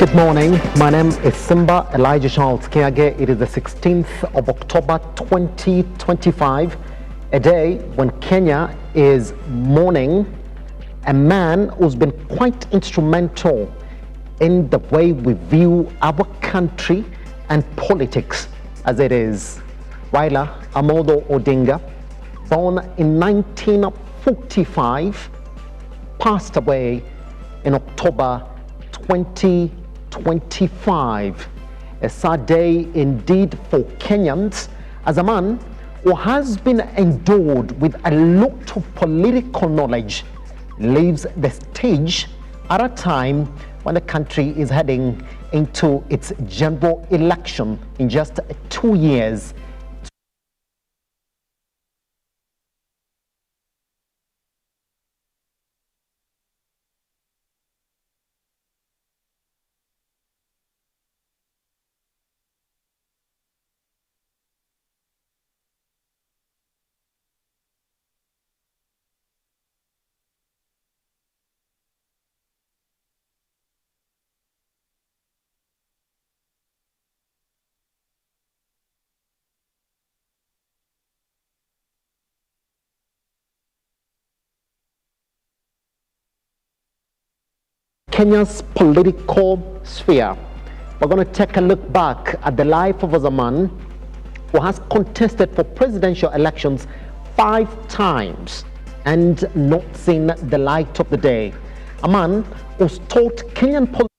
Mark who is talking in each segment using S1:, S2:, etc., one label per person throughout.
S1: Good morning. My name is Simba Elijah Charles Kiage. It is the 16th of October 2025, a day when Kenya is mourning a man who's been quite instrumental in the way we view our country and politics as it is. Raila Odinga, born in 1945, passed away in October 2025. A sad day indeed for Kenyans, as a man who has been endowed with a lot of political knowledge leaves the stage at a time when the country is heading into its general election in just 2 years. Kenya's political sphere. We're going to take a look back at the life of a man who has contested for presidential elections 5 times and not seen the light of the day. A man who's taught Kenyan politics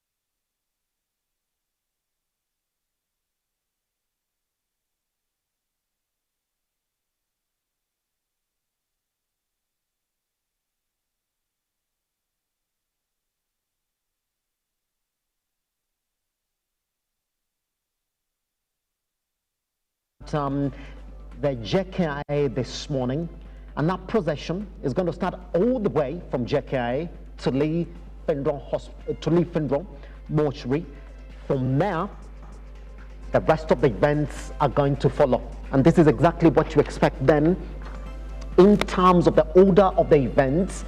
S1: the JKIA this morning, and that procession is going to start all the way from JKIA to Lee Finro mortuary. From there, the rest of the events are going to follow, and this is exactly what you expect then in terms of the order of the events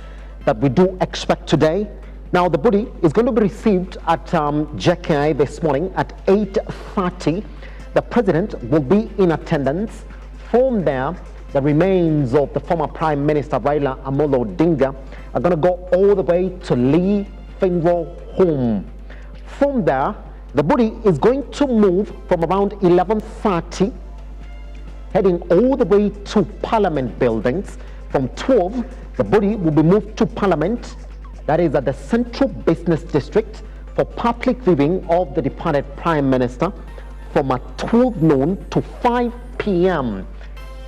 S1: that we do expect today. Now, the body is going to be received at JKIA this morning at 8:30. The president will be in attendance. From there, the remains of the former Prime Minister Raila Odinga are going to go all the way to Lee Finro home. From there, the body is going to move from around 11:30, heading all the way to Parliament buildings. From 12, the body will be moved to Parliament, that is at the Central Business District, for public viewing of the departed Prime Minister from 12 noon to 5 p.m.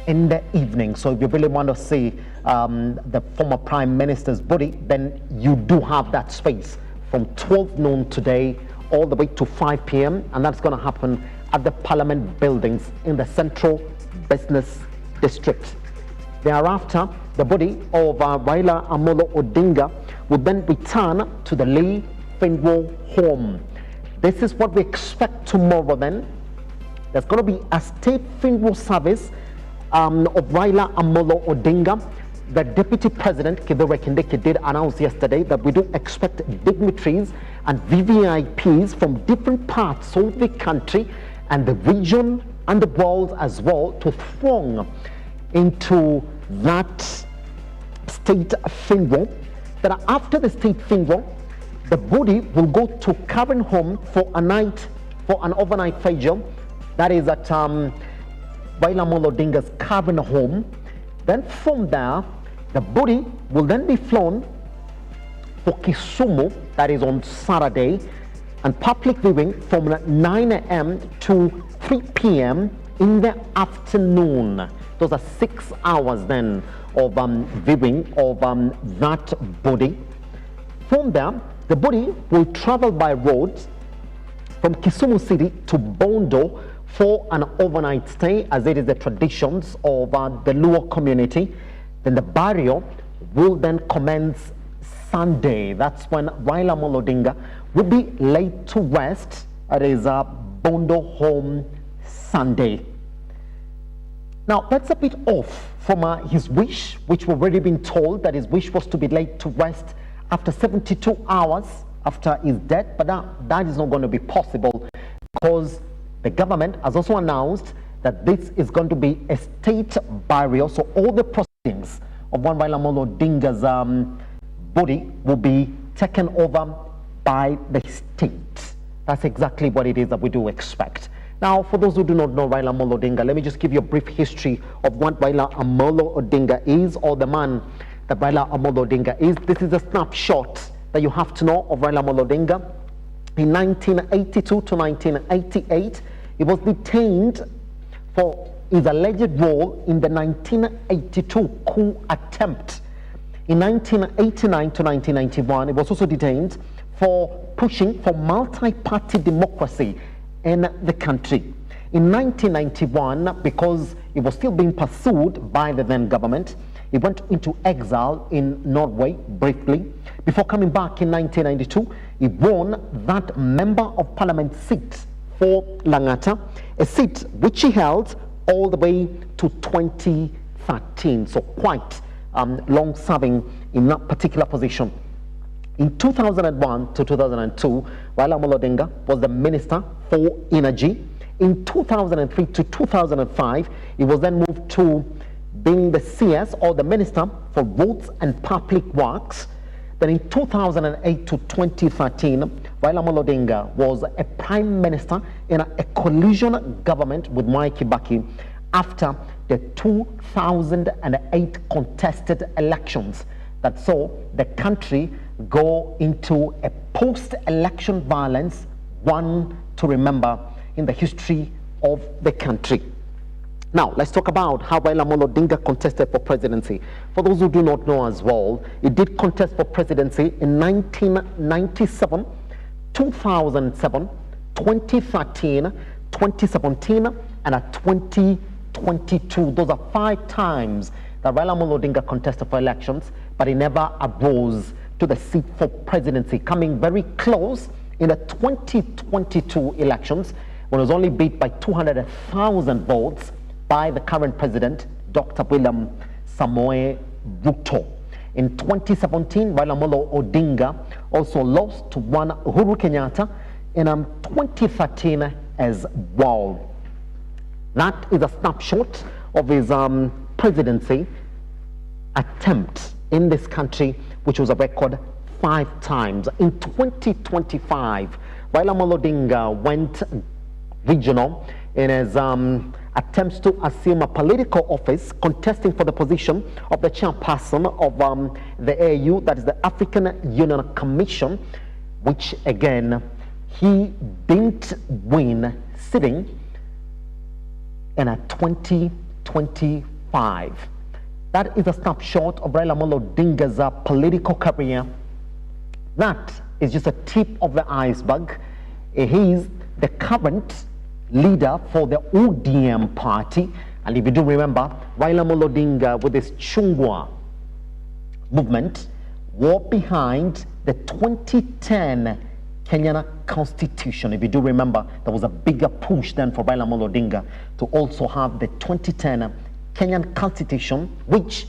S1: in the evening. So if you really want to see the former Prime Minister's body, then you do have that space from 12 noon today all the way to 5 p.m. and that's going to happen at the Parliament buildings in the Central Business District. Thereafter, the body of Raila Odinga will then return to the Lee Finro home. This is what we expect tomorrow then. There's going to be a state funeral service of Raila Odinga. The Deputy President, Kithure Kindiki, did announce yesterday that we do expect dignitaries and VVIPs from different parts of the country and the region and the world as well to throng into that state funeral. That after the state funeral, the body will go to Karen home for an overnight vigil. That is at Raila Odinga's Karen home. Then from there, the body will then be flown for Kisumu, that is on Saturday, and public viewing from 9 a.m. to 3 p.m. in the afternoon. Those are 6 hours then of viewing of that body. From there, the body will travel by road from Kisumu City to Bondo for an overnight stay, as it is the traditions of the Luo community. Then the burial will then commence Sunday. That's when Raila Odinga will be laid to rest at his Bondo home Sunday. Now, that's a bit off from his wish, which we've already been told that his wish was to be laid to rest after 72 hours after his death, but that is not going to be possible because the government has also announced that this is going to be a state burial. So all the proceedings of one Raila Odinga's body will be taken over by the state. That's exactly what it is that we do expect. Now, for those who do not know Raila Odinga, let me just give you a brief history of what Raila Odinga is, or the man that Raila Odinga is. This is a snapshot that you have to know of Raila Odinga. In 1982 to 1988, he was detained for his alleged role in the 1982 coup attempt. In 1989 to 1991, he was also detained for pushing for multi-party democracy in the country. In 1991, because he was still being pursued by the then government, he went into exile in Norway briefly. Before coming back in 1992, he won that Member of Parliament seat for Langata, a seat which he held all the way to 2013, so quite long serving in that particular position. In 2001 to 2002, Raila Odinga was the Minister for Energy. In 2003 to 2005, he was then moved to being the CS, or the Minister for Roads and Public Works. Then in 2008 to 2013, Raila Odinga was a Prime Minister in a coalition government with Mwai Kibaki after the 2008 contested elections that saw the country go into a post-election violence, one to remember in the history of the country. Now, let's talk about how Raila Odinga contested for presidency. For those who do not know as well, he did contest for presidency in 1997, 2007, 2013, 2017, and 2022. Those are 5 times that Raila Odinga contested for elections, but he never arose to the seat for presidency, coming very close in the 2022 elections when he was only beat by 200,000 votes by the current president, Dr. William Samoei Ruto. In 2017, Raila Odinga also lost to one Uhuru Kenyatta in 2013 as well. That is a snapshot of his presidency attempt in this country, which was a record 5 times. In 2025, Raila Odinga went regional in his attempts to assume a political office, contesting for the position of the chairperson of the AU, that is the African Union Commission, which again he didn't win, sitting in a 2025. That is a snapshot of Raila Odinga's political career. That is just a tip of the iceberg. He is the current leader for the ODM party. And if you do remember, Raila Odinga with his Chungwa movement were behind the 2010 Kenyan Constitution. If you do remember, there was a bigger push then for Raila Odinga to also have the 2010 Kenyan Constitution, which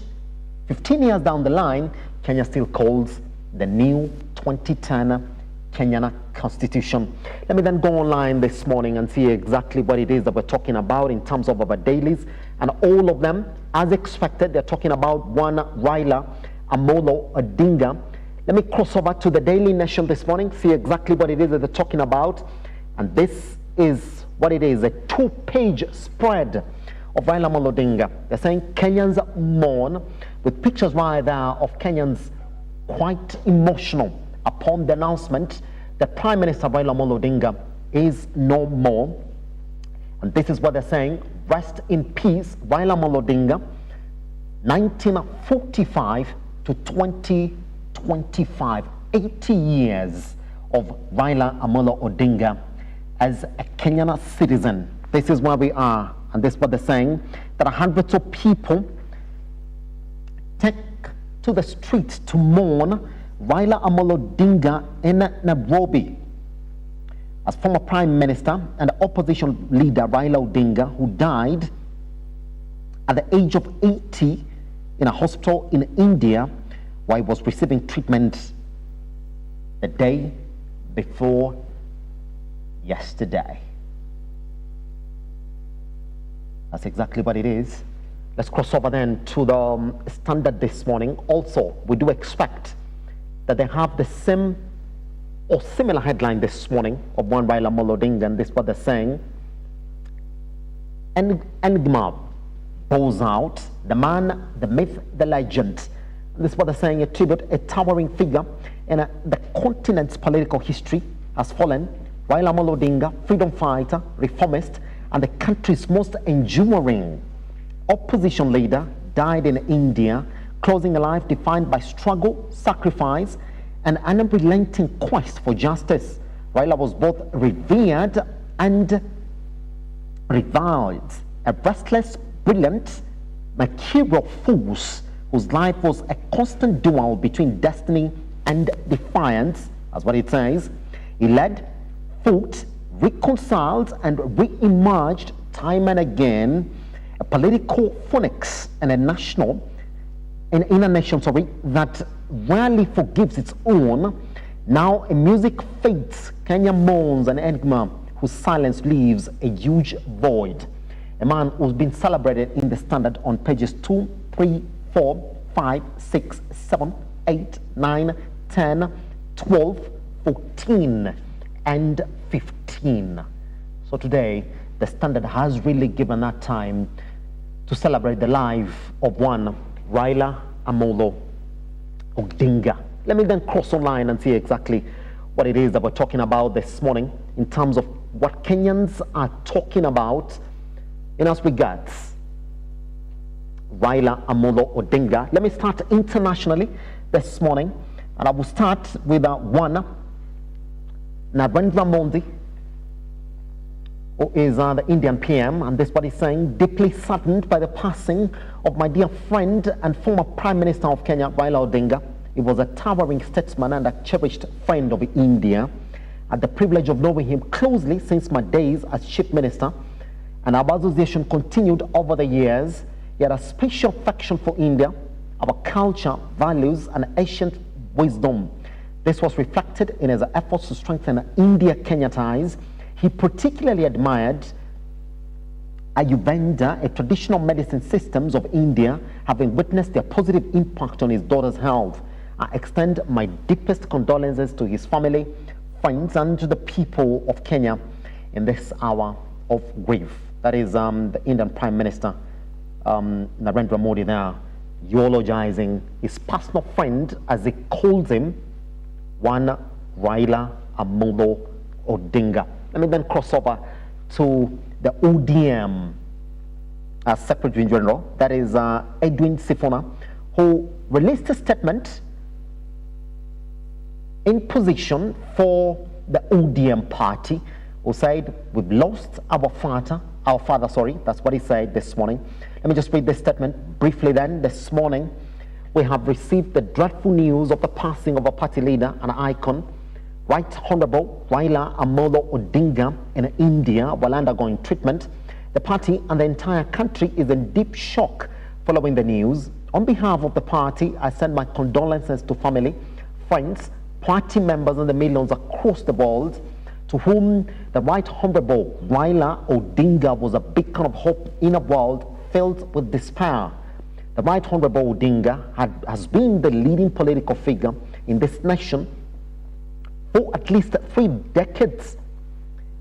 S1: 15 years down the line, Kenya still calls the new 2010 Kenyan Constitution. Let me then go online this morning and see exactly what it is that we're talking about in terms of our dailies. And all of them, as expected, they're talking about one Raila Odinga. Let me cross over to the Daily Nation this morning, see exactly what it is that they're talking about. And this is what it is, a 2-page spread of Raila Odinga. They're saying Kenyans mourn, with pictures right there of Kenyans quite emotional upon the announcement that Prime Minister Raila Odinga is no more. And this is what they're saying: rest in peace, Raila Odinga, 1945 to 2025, 80 years of Raila Odinga as a Kenyan citizen. This is where we are. And this is what they're saying, that hundreds of people take to the streets to mourn Raila Odinga in Nairobi. As former Prime Minister and opposition leader Raila Odinga, who died at the age of 80 in a hospital in India while he was receiving treatment the day before yesterday. That's exactly what it is. Let's cross over then to the Standard this morning. Also, we do expect that they have the same or similar headline this morning of one Raila Odinga, and this is what they're saying. Enigma bows out, the man, the myth, the legend. This is what they're saying, a tribute, a towering figure in the continent's political history has fallen. Raila Odinga, freedom fighter, reformist, and the country's most enduring opposition leader, died in India, closing a life defined by struggle, sacrifice, and an unrelenting quest for justice. Raila was both revered and reviled, a restless, brilliant, mercurial force whose life was a constant duel between destiny and defiance. That's what it says. He led, fought, reconciled, and re-emerged time and again, a political phoenix and in a nation that rarely forgives its own. Now a music fades, Kenya mourns an enigma whose silence leaves a huge void. A man who's been celebrated in the Standard on pages 2, 3, 4, 5, 6, 7, 8, 9, 10, 12, 14, and 15. So today, the Standard has really given that time to celebrate the life of one Raila Odinga. Let me then cross online and see exactly what it is that we're talking about this morning in terms of what Kenyans are talking about in as regards Raila Odinga. Let me start internationally this morning, and I will start with one Narendra Modi, who is the Indian PM, and this is what he's saying: deeply saddened by the passing of my dear friend and former Prime Minister of Kenya, Raila Odinga. He was a towering statesman and a cherished friend of India. I had the privilege of knowing him closely since my days as Chief Minister, and our association continued over the years. He had a special affection for India, our culture, values, and ancient wisdom. This was reflected in his efforts to strengthen India-Kenya ties. He particularly admired Ayurveda, a traditional medicine systems of India, having witnessed their positive impact on his daughter's health. I extend my deepest condolences to his family, friends, and to the people of Kenya in this hour of grief. That is the Indian Prime Minister, Narendra Modi, there eulogizing his personal friend, as he calls him, one Raila Odinga. Let me then cross over to the ODM Secretary General, that is Edwin Sifuna, who released a statement in position for the ODM party, who said, we've lost our father, that's what he said this morning. Let me just read this statement briefly then. This morning, we have received the dreadful news of the passing of a party leader and icon, Right Honorable Raila Odinga, in India while undergoing treatment. The party and the entire country is in deep shock following the news. On behalf of the party, I send my condolences to family, friends, party members, and the millions across the world to whom the Right Honorable Raila Odinga was a beacon of hope in a world filled with despair. The Right Honorable Odinga has been the leading political figure in this nation for at least 3 decades,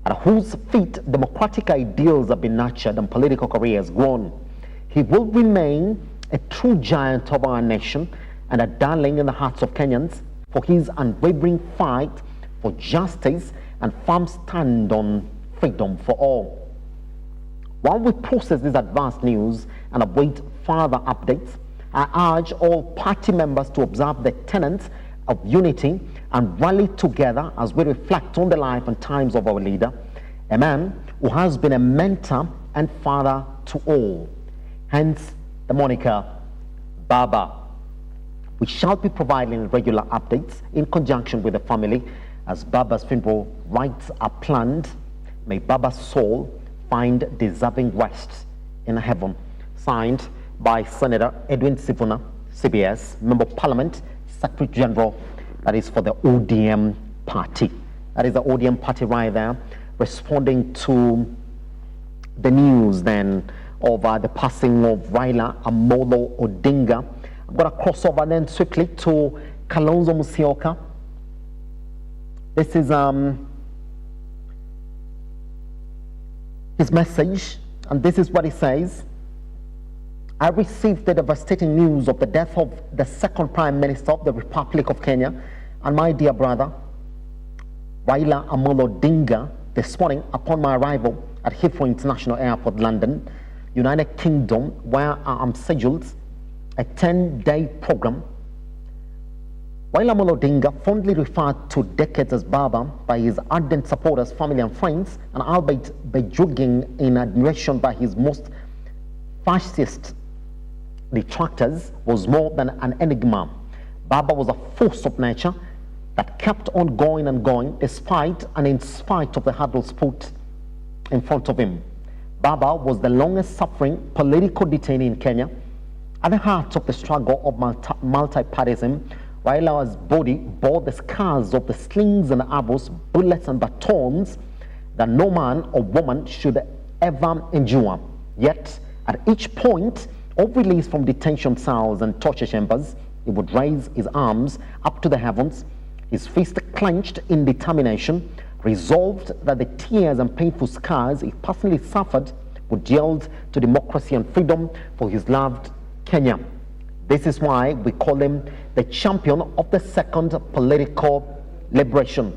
S1: at whose feet democratic ideals have been nurtured and political career has grown. He will remain a true giant of our nation and a darling in the hearts of Kenyans for his unwavering fight for justice and firm stand on freedom for all. While we process this advanced news and await further updates, I urge all party members to observe the tenets of unity and rally together as we reflect on the life and times of our leader, a man who has been a mentor and father to all. Hence the moniker Baba. We shall be providing regular updates in conjunction with the family as Baba's funeral rites are planned. May Baba's soul find deserving rest in heaven. Signed by Senator Edwin Sifuna, CBS, Member of Parliament, Secretary General, that is for the ODM party. that is the ODM party right there, responding to the news then of the passing of Raila Odinga. I'm going to cross over then swiftly to Kalonzo Musyoka. This is his message, and this is what he says. I received the devastating news of the death of the second Prime Minister of the Republic of Kenya and my dear brother, Raila Odinga, this morning upon my arrival at Heathrow International Airport, London, United Kingdom, where I am scheduled a 10-day program. Raila Odinga, fondly referred to decades as Baba by his ardent supporters, family and friends, and albeit bejugging in admiration by his most fascist detractors, was more than an enigma. Baba was a force of nature that kept on going and going despite and in spite of the hurdles put in front of him. Baba was the longest suffering political detainee in Kenya. At the heart of the struggle of multipartyism, Raila's body bore the scars of the slings and arrows, bullets and batons that no man or woman should ever endure. Yet, at each point of release from detention cells and torture chambers, he would raise his arms up to the heavens, his fist clenched in determination, resolved that the tears and painful scars he personally suffered would yield to democracy and freedom for his loved Kenya. This is why we call him the champion of the second political liberation.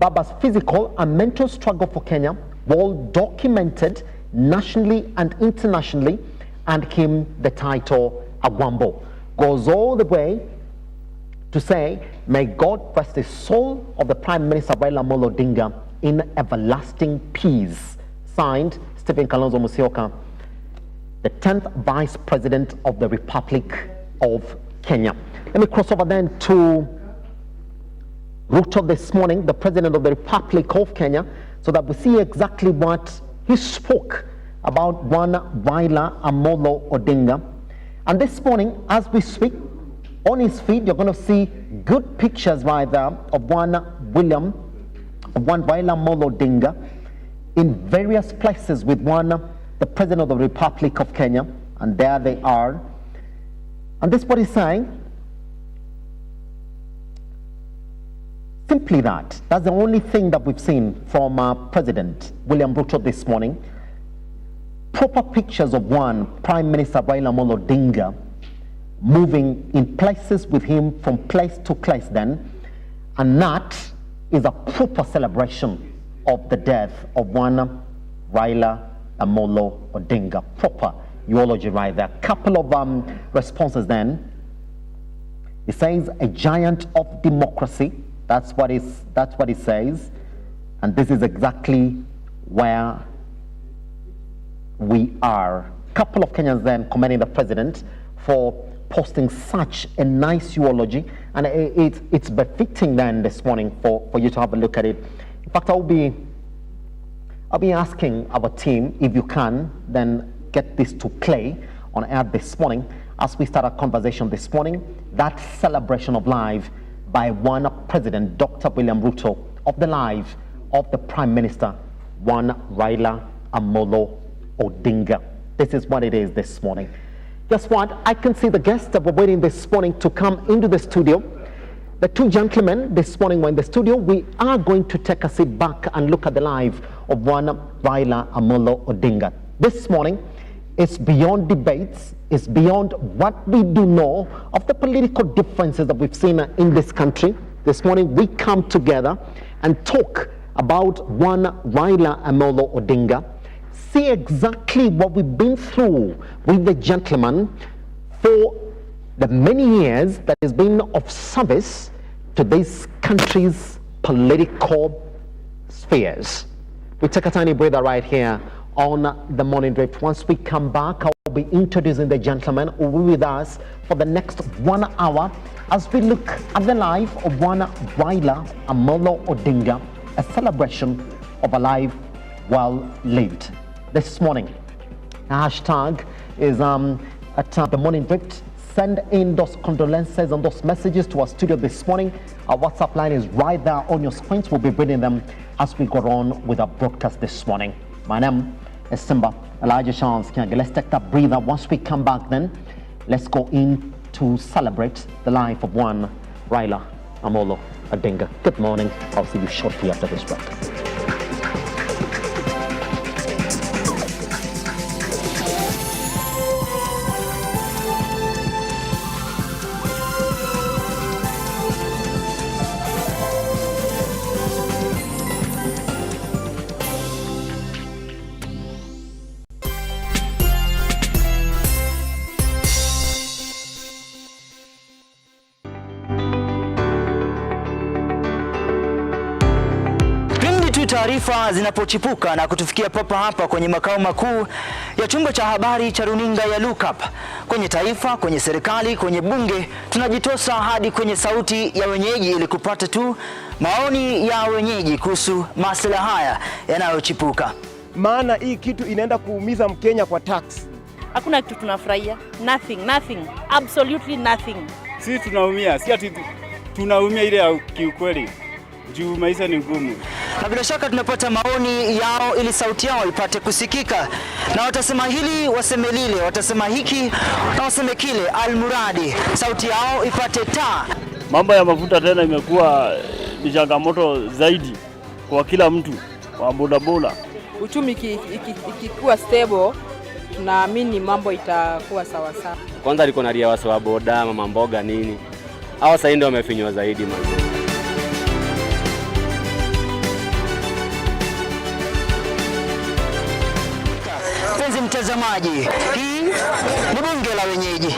S1: Baba's physical and mental struggle for Kenya, well documented nationally and internationally, and him the title Agwambo. Goes all the way to say, may God rest the soul of the Prime Minister Raila Odinga in everlasting peace. Signed, Stephen Kalonzo Musyoka, the 10th Vice President of the Republic of Kenya. Let me cross over then to Ruto this morning, the President of the Republic of Kenya, so that we see exactly what he spoke about one Raila Odinga. And this morning, as we speak, on his feed, you're going to see good pictures right there of one Raila Odinga in various places with the President of the Republic of Kenya, and there they are. And this is what he's saying. Simply that. That's the only thing that we've seen from President William Ruto this morning. Proper pictures of one Prime Minister Raila Odinga moving in places with him from place to place then, and that is a proper celebration of the death of one Raila Odinga. Proper eulogy right there. Couple of responses then. He says a giant of democracy. That's what he says, and this is exactly where we are. Couple of Kenyans then commending the president for posting such a nice eulogy, and it's befitting then this morning for you to have a look at it. In fact, I'll be asking our team, if you can, then get this to play on air this morning as we start our conversation this morning. That celebration of life by one President, Dr. William Ruto, of the life of the Prime Minister, one Raila Odinga. This is what it is this morning. Guess what? I can see the guests that were waiting this morning to come into the studio. The two gentlemen this morning were in the studio. We are going to take a seat back and look at the life of one Raila Odinga. This morning, it's beyond debates. It's beyond what we do know of the political differences that we've seen in this country. This morning, we come together and talk about one Raila Odinga, see exactly what we've been through with the gentleman for the many years that has been of service to this country's political spheres. We take a tiny breather right here on the Morning Drift. Once we come back, I'll be introducing the gentleman who will be with us for the next 1 hour as we look at the life of one Raila Odinga, a celebration of a life well lived. This morning, the hashtag is at the Morning Drift send in those condolences and those messages to our studio this morning. Our WhatsApp line is right there on your screens. We'll be reading them as we go on with our broadcast this morning. My name is Simba Elijah Chance Kianga. Let's take that breather. Once we come back, then let's go in to celebrate the life of one Raila Odinga. Good morning. I'll see you shortly after this break.
S2: Taarifa zinapochipuka na kutufikia papa hapa kwenye makao makuu ya chumba cha habari cha runinga ya Lookup, kwenye taifa, kwenye serikali, kwenye bunge, tunajitosa hadi kwenye sauti ya wenyeji ili kupata tu maoni ya wenyeji kuhusu masuala haya yanayochipuka.
S3: Maana hii kitu inaenda kuumiza Mkenya kwa tax.
S4: Hakuna kitu tunafurahia. Nothing. Absolutely nothing.
S5: Sisi tunaumia, si ati tunaumia ile ya kiukweli. Juu maisha ni ngumu.
S2: Na bila shaka tunapata maoni yao ili sauti yao ipate kusikika. Na watasema hili, waseme lile, watasema hiki na waseme kile, almuradi sauti yao ipate taa.
S5: Mambo ya mafuta tena imekuwa ni changamoto zaidi kwa kila mtu wa bodaboda.
S6: Uchumi ikikuwa stable, tunaamini mambo itakuwa sawa sawa.
S7: Kwanza alikuwa na ria wasa wa boda, mama mboga nini. Hao sasa ndio wamefinywa zaidi manzi.
S2: Mtazamaji, hii ni bunge la wenyeji.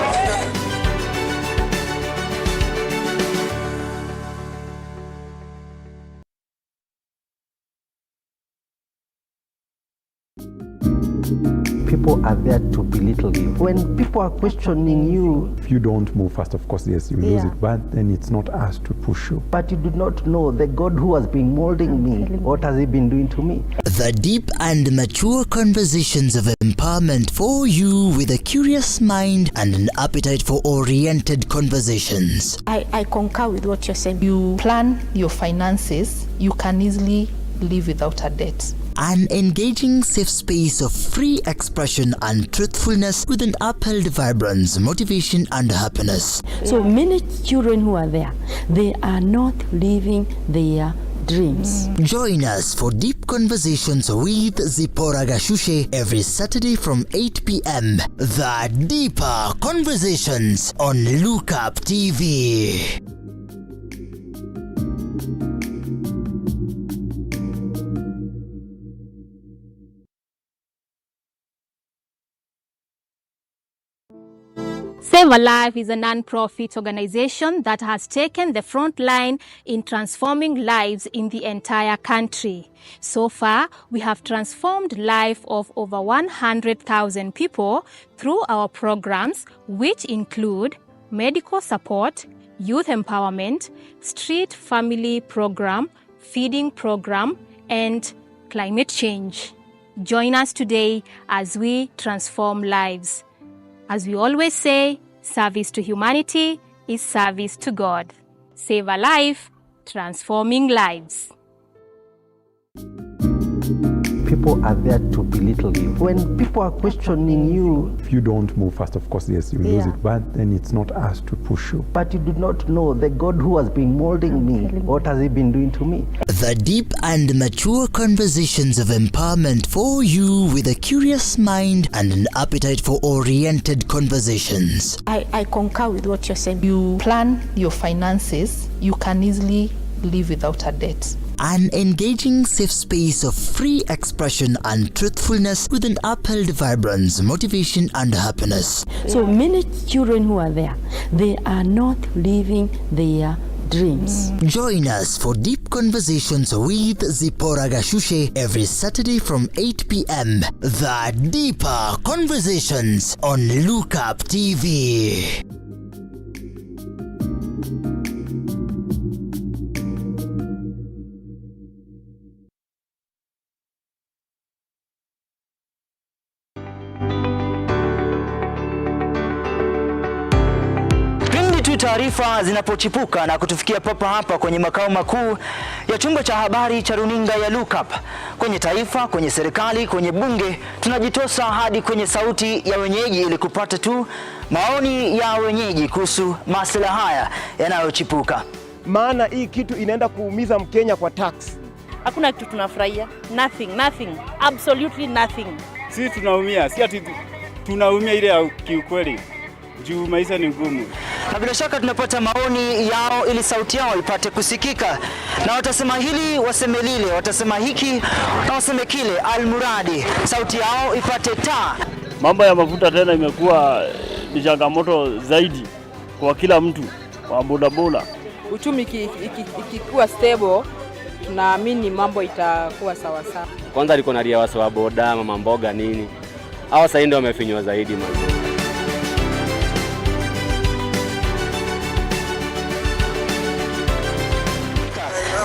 S8: People are there to belittle you. When people are questioning you,
S9: if you don't move fast, of course, yes, you lose it, but then it's not us to push you.
S8: But you do not know the God who has been molding me. What has he been doing to me?
S10: The deep and mature conversations of empowerment for you with a curious mind and an appetite for oriented conversations.
S11: I concur with what you're saying.
S12: You plan your finances, you can easily live without a debt.
S10: An engaging safe space of free expression and truthfulness with an upheld vibrance, motivation and happiness.
S11: So many children who are there, they are not living their dreams.
S10: Join us for deep conversations with Zipporah Gashushe every Saturday from 8 p.m. The Deeper Conversations on Lookup TV.
S13: Save a Life is a non-profit organization that has taken the front line in transforming lives in the entire country. So far, we have transformed life of over 100,000 people through our programs, which include medical support, youth empowerment, street family program, feeding program, and climate change. Join us today as we transform lives. As we always say, service to humanity is service to God. Save a life, transforming lives.
S8: People are there to belittle you. When people are questioning you,
S9: if you don't move fast, of course, yes, you lose it, but then it's not us to push you.
S8: But you do not know the God who has been molding me. What has he been doing to me?
S10: The deep and mature conversations of empowerment for you with a curious mind and an appetite for oriented conversations.
S11: I concur with what you're saying.
S12: You plan your finances, you can easily live without a debt.
S10: An engaging safe space of free expression and truthfulness with an upheld vibrance, motivation and happiness.
S11: So many children who are there, they are not living their dreams.
S10: Join us for deep conversations with Zipporah Gashushe every Saturday from 8 p.m. The Deeper Conversations on Lookup TV.
S2: tu taarifa zinapochipuka na kutufikia papa hapa kwenye makao makuu ya chumba cha habari cha runinga ya Lookup, kwenye taifa, kwenye serikali, kwenye bunge, tunajitosa hadi kwenye sauti ya wenyeji ili kupata tu maoni ya wenyeji kuhusu masuala haya yanayochipuka.
S3: Maana hii kitu inaenda kuumiza Mkenya kwa tax.
S4: Hakuna kitu tunafurahia. Nothing. Absolutely nothing.
S5: Sisi tunaumia, si ati tunaumia ile ya kiukweli. Juu maisha ni ngumu.
S2: Na bila shaka tunapata maoni yao ili sauti yao ipate kusikika. Na watasema hili, waseme lile, watasema hiki na waseme kile, almuradi sauti yao ipate taa.
S5: Mambo ya mafuta tena imekuwa ni changamoto zaidi kwa kila mtu wa bodaboda.
S6: Uchumi ikikuwa stable, tunaamini mambo itakuwa sawa sawa.
S7: Kwanza alikuwa na ria wa boda, mama mboga nini. Hao sasa ndio wamefinywa zaidi mazuri.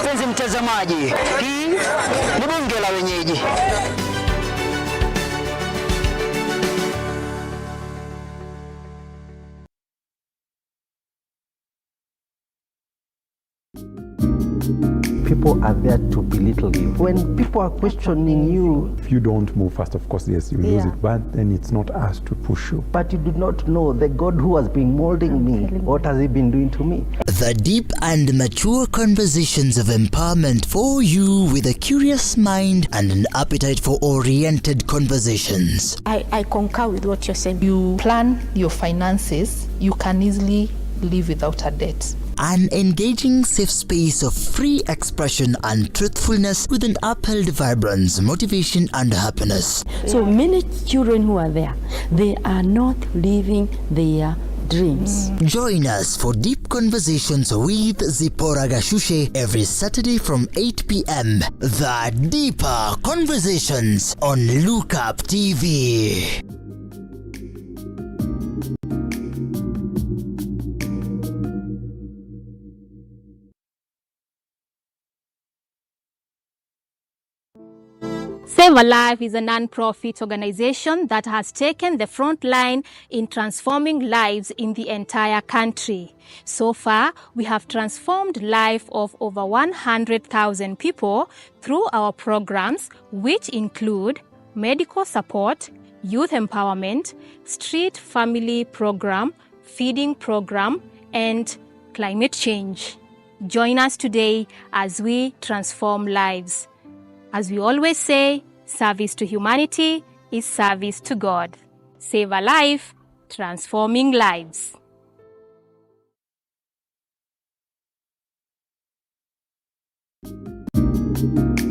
S2: Mpenzi mtazamaji, hii ni bunge la wenyeji.
S8: People are there to belittle you. When people are questioning you,
S9: If you don't move fast, of course, yes, you lose it, but then it's not us to push you.
S8: but you do not know the God who has been molding me, what has he been doing to me?
S10: The deep and mature conversations of empowerment for you with a curious mind and an appetite for oriented conversations.
S11: I concur with what you're saying.
S12: You plan your finances, you can easily live without a debt.
S10: An engaging safe space of free expression and truthfulness with an upheld vibrance, motivation and happiness.
S11: So many children who are there, they are not living their dreams.
S10: Join us for deep conversations with Zipporah Gashushe every Saturday from 8 p.m. The Deeper Conversations on Lookup TV.
S13: Save a Life is a non-profit organization that has taken the front line in transforming lives in the entire country. So far, we have transformed the life of over 100,000 people through our programs, which include medical support, youth empowerment, street family program, feeding program, and climate change. Join us today as we transform lives. As we always say, service to humanity is service to God. Save a life, transforming lives.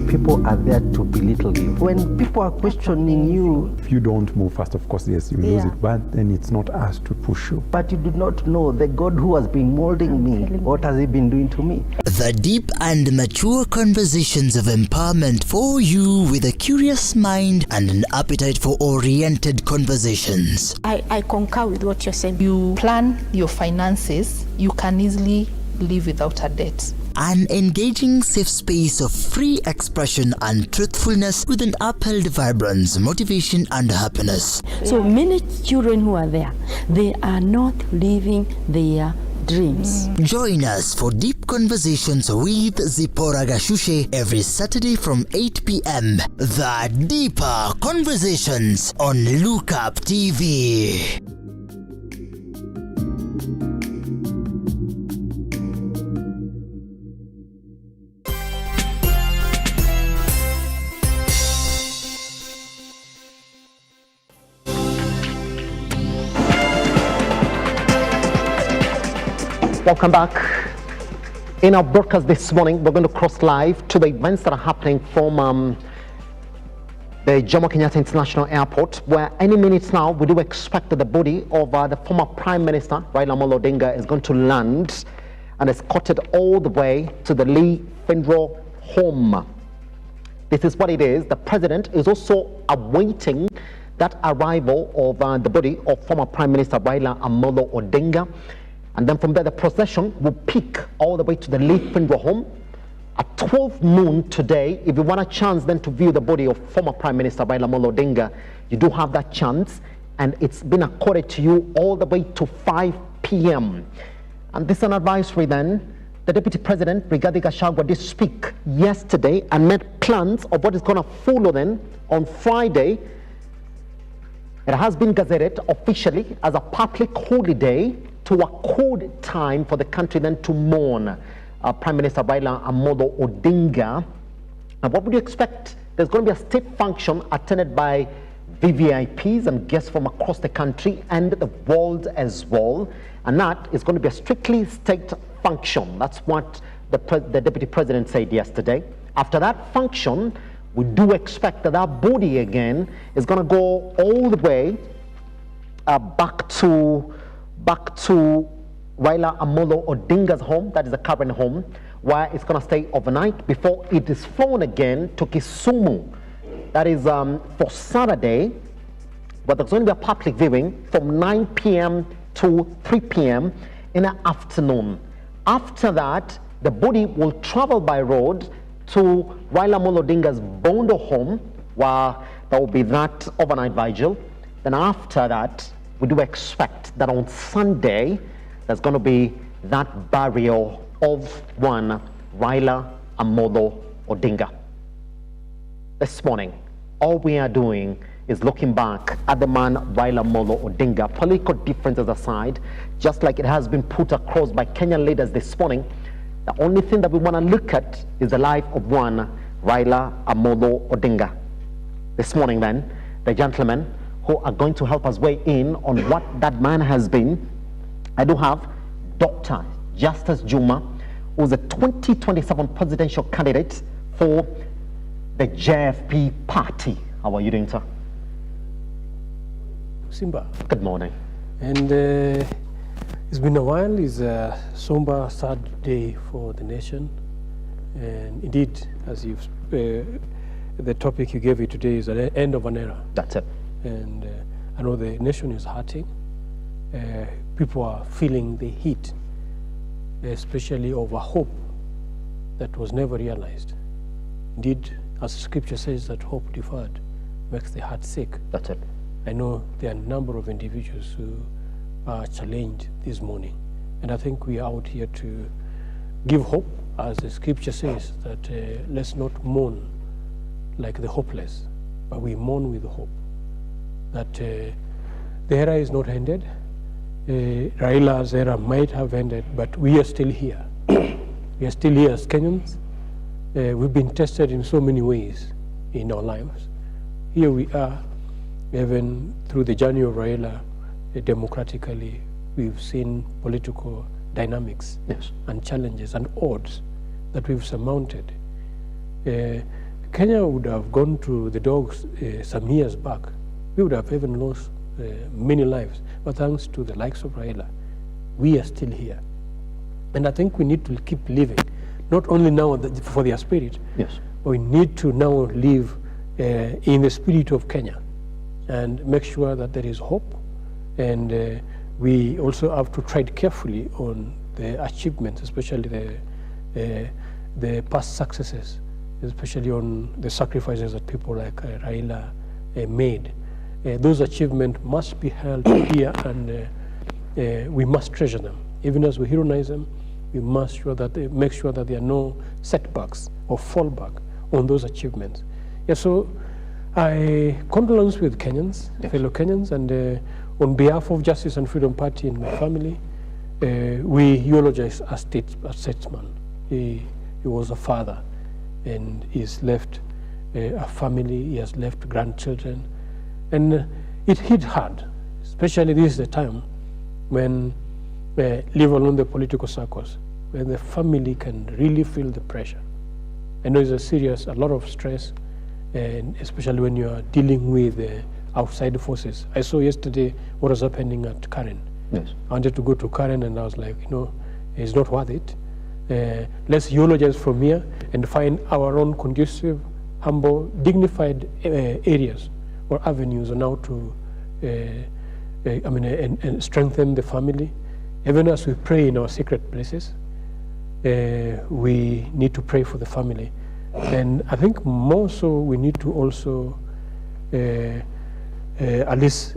S8: People are there to belittle you. When people are questioning you,
S9: If you don't move fast, of course, yes, you lose it, but then it's not us to push you.
S8: but you do not know the God who has been molding me, what has he been doing to me?
S10: The deep and mature conversations of empowerment for you with a curious mind and an appetite for oriented conversations.
S11: I concur with what you're saying.
S12: You plan your finances, you can easily live without a debt.
S10: An engaging safe space of free expression and truthfulness with an upheld vibrance, motivation and happiness.
S11: So many children who are there, they are not living their dreams.
S10: Join us for deep conversations with Zipporah Gashushe every Saturday from 8 p.m. The Deeper Conversations on Lookup TV.
S1: Welcome back. In our broadcast this morning, we're going to cross live to the events that are happening from the Jomo Kenyatta International Airport, where any minutes now we do expect that the body of the former Prime Minister Raila Odinga is going to land and escorted all the way to the Lee Funeral Home. This is what it is. The president is also awaiting that arrival of the body of former Prime Minister Raila Odinga. And then from there, the procession will peak all the way to the Lee Funeral Home at 12 noon today. If you want a chance then to view the body of former Prime Minister Raila Odinga, you do have that chance. And it's been accorded to you all the way to 5 p.m. And this is an advisory then. The Deputy President, Rigathi Gachagua, did speak yesterday and made plans of what is going to follow then on Friday. It has been gazetted officially as a public holiday to accord time for the country then to mourn Prime Minister Raila Odinga. And what would you expect? There's going to be a state function attended by VVIPs and guests from across the country and the world as well. And that is going to be a strictly state function. That's what the Deputy President said yesterday. After that function, we do expect that our body again is going to go all the way back to Raila Odinga's home, that is the current home, where it's going to stay overnight before it is flown again to Kisumu. That is for Saturday, but there's going to be a public viewing from 9 p.m. to 3 p.m. in the afternoon. After that, the body will travel by road to Raila Odinga's Bondo home, where there will be that overnight vigil. Then after that, we do expect that on Sunday, there's going to be that burial of one Raila Odinga. This morning, all we are doing is looking back at the man Raila Odinga, political differences aside, just like it has been put across by Kenyan leaders this morning. The only thing that we want to look at is the life of one Raila Odinga. This morning then, the gentlemen who are going to help us weigh in on what that man has been, I do have Dr. Justice Juma, who is a 2027 presidential candidate for the JFP party. How are you doing, sir?
S14: Simba.
S1: Good morning.
S14: And it's been a while. It's a somber, sad day for the nation. And indeed, as you've, the topic you gave it today is the end of an era.
S1: That's it.
S14: And I know the nation is hurting. People are feeling the heat, especially over hope that was never realized. Indeed, as scripture says, that hope deferred makes the heart sick.
S1: That's it.
S14: I know there are a number of individuals who are challenged this morning. And I think we are out here to give hope, as the scripture says, that let's not mourn like the hopeless, but we mourn with hope. That the era is not ended. Raila's era might have ended, but we are still here. We are still here as Kenyans. We've been tested in so many ways in our lives. Here we are, even through the journey of Raila, democratically, we've seen political dynamics and challenges and odds that we've surmounted. Kenya would have gone to the dogs some years back. We would have even lost many lives, but thanks to the likes of Raila, we are still here. And I think we need to keep living, not only now for their spirit, but we need to now live in the spirit of Kenya and make sure that there is hope. And we also have to tread carefully on the achievements, especially the past successes, especially on the sacrifices that people like Raila made. Those achievements must be held here, and we must treasure them. Even as we heroize them, we must make sure that there are no setbacks or fallback on those achievements. Yeah, so I condolence with Kenyans, fellow Kenyans, and on behalf of Justice and Freedom Party and my family, we eulogize a statesman. He was a father, and he's left a family, he has left grandchildren, and it hit hard, especially this is the time when, live along the political circles, where the family can really feel the pressure. I know it's a lot of stress, and especially when you are dealing with outside forces. I saw yesterday what was happening at Karen.
S1: Yes.
S14: I wanted to go to Karen, and I was like, it's not worth it. Let's eulogize from here and find our own conducive, humble, dignified areas or avenues on how to and strengthen the family. Even as we pray in our secret places, we need to pray for the family. And I think more so we need to also at least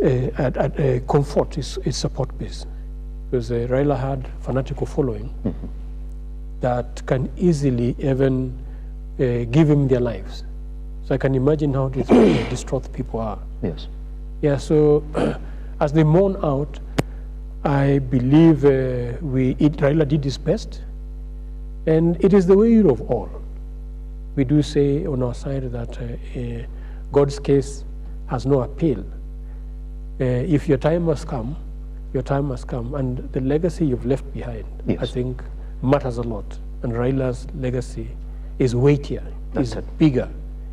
S14: comfort its support base. because Raila had fanatical following that can easily even give him their lives. So I can imagine how distraught people are.
S1: Yes.
S14: Yeah, so as they mourn out, I believe Raila did his best, and it is the way of all. We do say on our side that God's case has no appeal. If your time has come, your time has come, and the legacy you've left behind,
S1: yes,
S14: I think, matters a lot. And Raila's legacy is weightier, is bigger,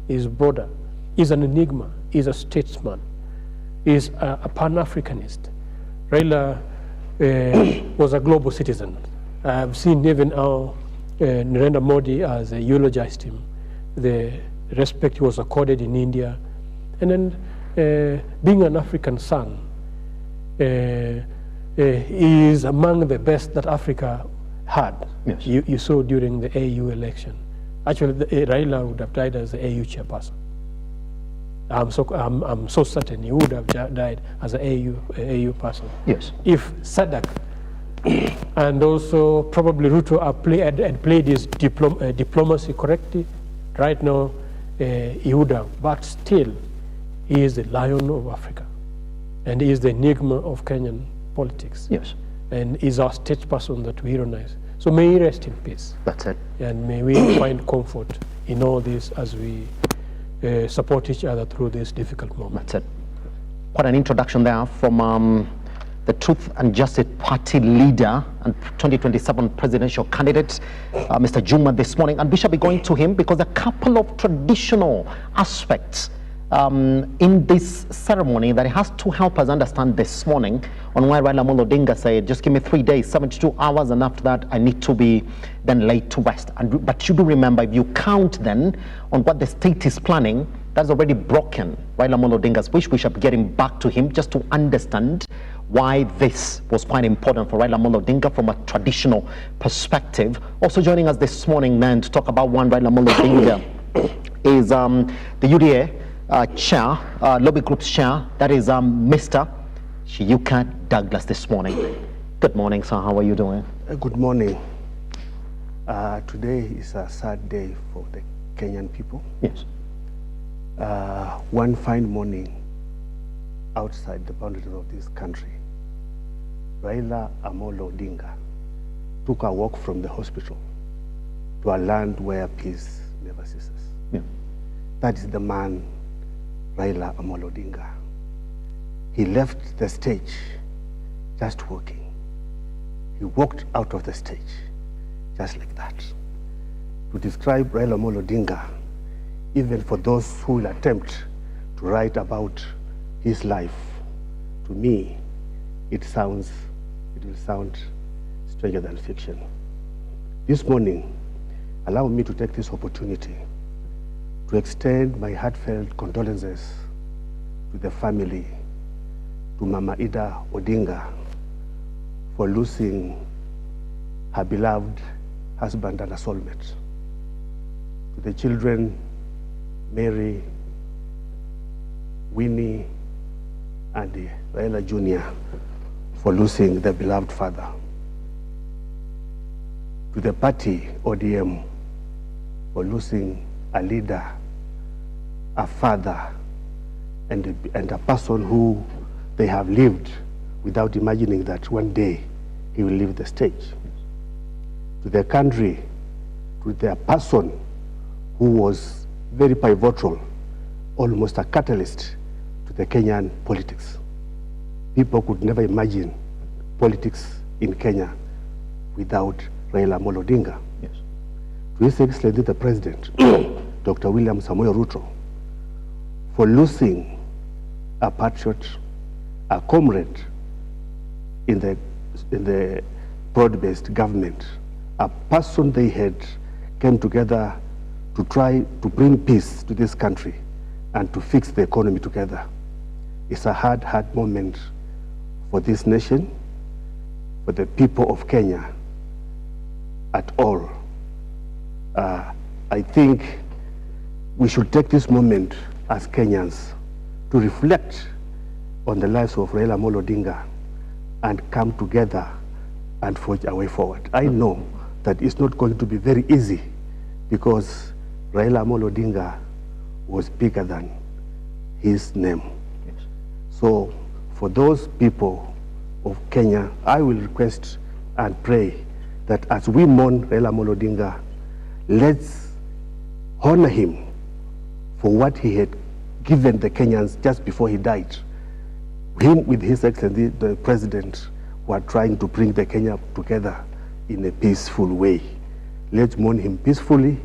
S14: is broader, is an enigma, is a statesman, is a Pan-Africanist. Raila was a global citizen. I've seen even how Narendra Modi has eulogized him, the respect he was accorded in India, and then being an African son, is among the best that Africa had.
S1: Yes.
S14: You saw during the AU election. Actually, Raila would have died as the AU chairperson. I'm so certain he would have died as an AU person.
S1: Yes.
S14: If SADC and also probably Ruto had played his diplomacy correctly, right now he would have. But still, he is the lion of Africa, and he is the enigma of Kenyan politics.
S1: Yes.
S14: And is our statesperson that we recognize. So may he rest in peace.
S1: That's it.
S14: And may we find comfort in all this as we support each other through this difficult moment.
S1: That's it. Quite an introduction there from the Truth and Justice Party leader and 2027 presidential candidate, Mr. Juma, this morning. And we shall be going to him because a couple of traditional aspects in this ceremony that has to help us understand this morning on why Raila Odinga said, just give me 3 days, 72 hours, and after that I need to be then laid to rest. But you do remember, if you count then on what the state is planning, that's already broken Raila Odinga's wish. We shall be getting back to him just to understand why this was quite important for Raila Odinga from a traditional perspective. Also joining us this morning then to talk about one Raila Odinga is the UDA chair, lobby group's chair, that is Mr. Shiyuka Douglas this morning. Good morning, sir. How are you doing?
S15: Good morning. Today is a sad day for the Kenyan people.
S1: Yes.
S15: One fine morning outside the boundaries of this country, Raila Odinga took a walk from the hospital to a land where peace never ceases.
S1: Yeah.
S15: That is the man, Raila Odinga. He left the stage just walking. He walked out of the stage just like that. To describe Raila Odinga, even for those who will attempt to write about his life, to me, it will sound stranger than fiction. This morning, allow me to take this opportunity to extend my heartfelt condolences to the family, to Mama Ida Odinga, for losing her beloved husband and a soulmate. To the children, Mary, Winnie, and Raila Jr., for losing their beloved father. To the party, ODM, for losing a leader, a father, and a person who they have lived without imagining that one day he will leave the stage. To the country, to the person who was very pivotal, almost a catalyst to the Kenyan politics. People could never imagine politics in Kenya without Raila Odinga.
S1: Yes.
S15: To His Excellency the President, Dr. William Samoei Ruto, for losing a patriot, a comrade in the broad-based government, a person they had came together to try to bring peace to this country and to fix the economy together. It's a hard moment for this nation, for the people of Kenya at all. I think we should take this moment as Kenyans to reflect on the lives of Raila Odinga and come together and forge a way forward. I know that it's not going to be very easy because Raila Odinga was bigger than his name. Yes. So for those people of Kenya, I will request and pray that as we mourn Raila Odinga, let's honor him for what he had given the Kenyans just before he died. Him with His Excellency, the President, who are trying to bring the Kenya together in a peaceful way. Let's mourn him peacefully,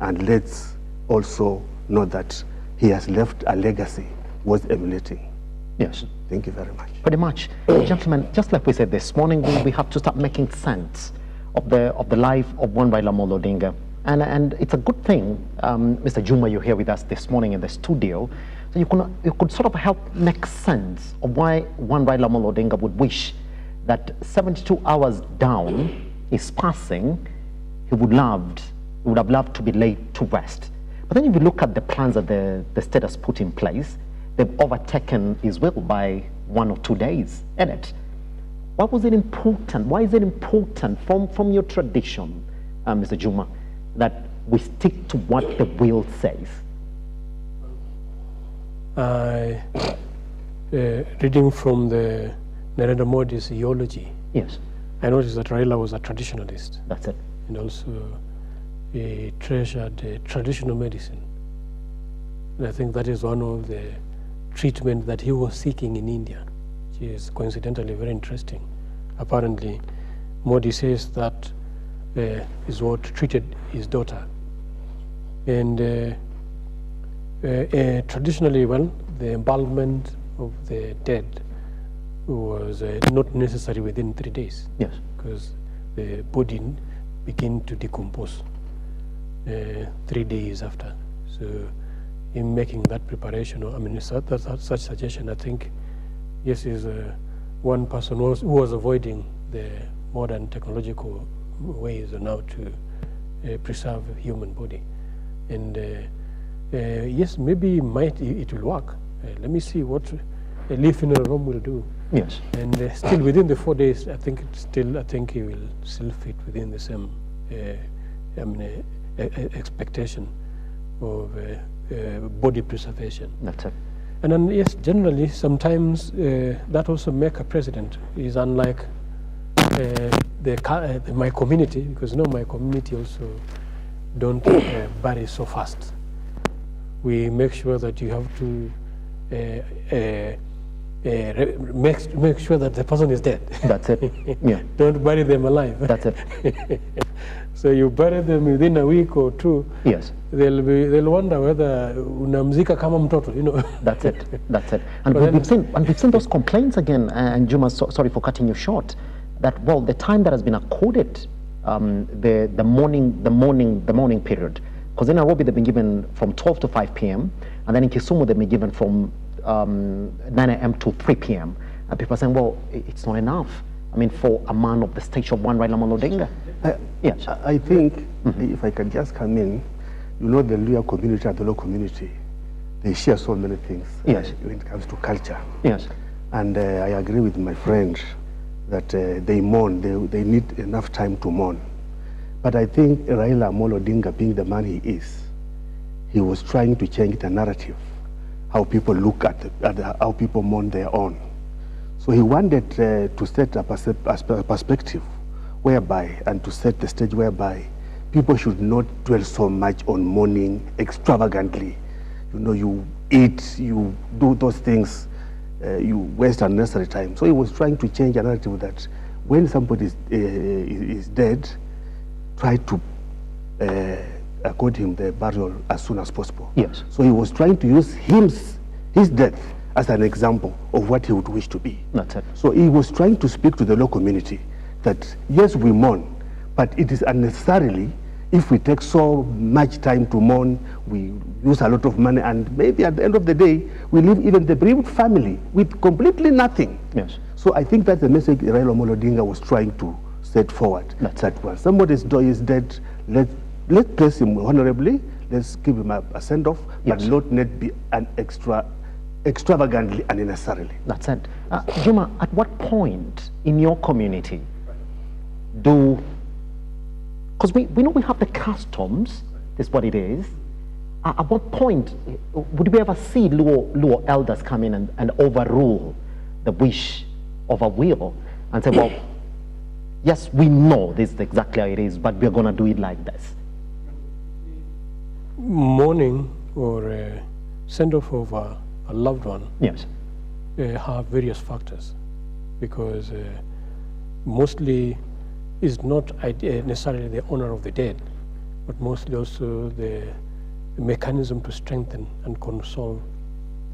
S15: and let's also know that he has left a legacy worth emulating.
S1: Yes.
S15: Thank you very much.
S1: Pretty much. Gentlemen, just like we said this morning, we have to start making sense of the life of one Raila Odinga. And it's a good thing, Mr. Juma, you're here with us this morning in the studio, so you could sort of help make sense of why one Raila Odinga would wish that 72 hours down is passing, he would have loved to be laid to rest. But then if you look at the plans that the state has put in place, they've overtaken his will by 1 or 2 days, isn't it? Why was it important? Why is it important from your tradition, Mr. Juma, that we stick to what the will says?
S14: Reading from the Narendra Modi's eulogy,
S1: yes,
S14: I noticed that Raila was a traditionalist.
S1: That's it.
S14: And also he treasured traditional medicine. And I think that is one of the treatment that he was seeking in India, which is coincidentally very interesting. Apparently, Modi says that is what treated his daughter. And traditionally, well, the embalmment of the dead was not necessary within 3 days.
S1: Yes.
S14: Because the body began to decompose 3 days after. So in making that preparation, I mean, such suggestion, I think, yes, is one person who was avoiding the modern technological ways now to preserve human body. And yes, maybe it will work. Let me see what a leaf funeral home will do.
S1: Yes.
S14: And still within the 4 days, I think he will still fit within the same expectation of body preservation.
S1: That's it.
S14: And then yes, generally sometimes that also make a president is unlike my community, because my community also don't bury so fast. We make sure that you have to make sure that the person is dead.
S1: That's it. Yeah.
S14: Don't bury them alive.
S1: That's it.
S14: So you bury them within a week or two.
S1: Yes.
S14: They'll wonder whether unamzika kama mtoto,
S1: That's it. That's it. And we've seen those complaints again. And Juma, sorry for cutting you short. That the time that has been accorded, the morning period, because in Nairobi they've been given from 12 to 5 p.m. and then in Kisumu they've been given from 9 a.m. to 3 p.m. And people are saying, well, it's not enough. I mean, for a man of the stature of one Raila Odinga. Yes.
S15: I think, if I can just come in, the Luya community and the Luo community, they share so many things.
S1: Yes.
S15: When it comes to culture.
S1: Yes.
S15: And I agree with my friend that they mourn, they need enough time to mourn. But I think Raila Odinga, being the man he is, he was trying to change the narrative, how people look at how people mourn their own. So he wanted to set a perspective whereby, and to set the stage whereby people should not dwell so much on mourning extravagantly. You eat, you do those things, you waste unnecessary time. So he was trying to change a narrative that when somebody is dead, try to accord him the burial as soon as possible.
S1: Yes.
S15: So he was trying to use his death as an example of what he would wish to be.
S1: That's it.
S15: So he was trying to speak to the Luo community that yes, we mourn, but it is unnecessarily. If we take so much time to mourn, we use a lot of money, and maybe at the end of the day, we leave even the bereaved family with completely nothing.
S1: Yes.
S15: So I think that's the message Raila Odinga was trying to set forward. That when somebody's is dead, let's place him honorably, let's give him a send-off, but not be an extravagantly and unnecessarily.
S1: That's it. Juma, at what point in your community because we know we have the customs, is what it is. At what point would we ever see Luo elders come in and overrule the wish of a will and say, well, yes, we know this is exactly how it is, but we're going to do it like this?
S14: Mourning or send off of a loved one,
S1: yes,
S14: have various factors, because mostly is not necessarily the honor of the dead, but mostly also the mechanism to strengthen and console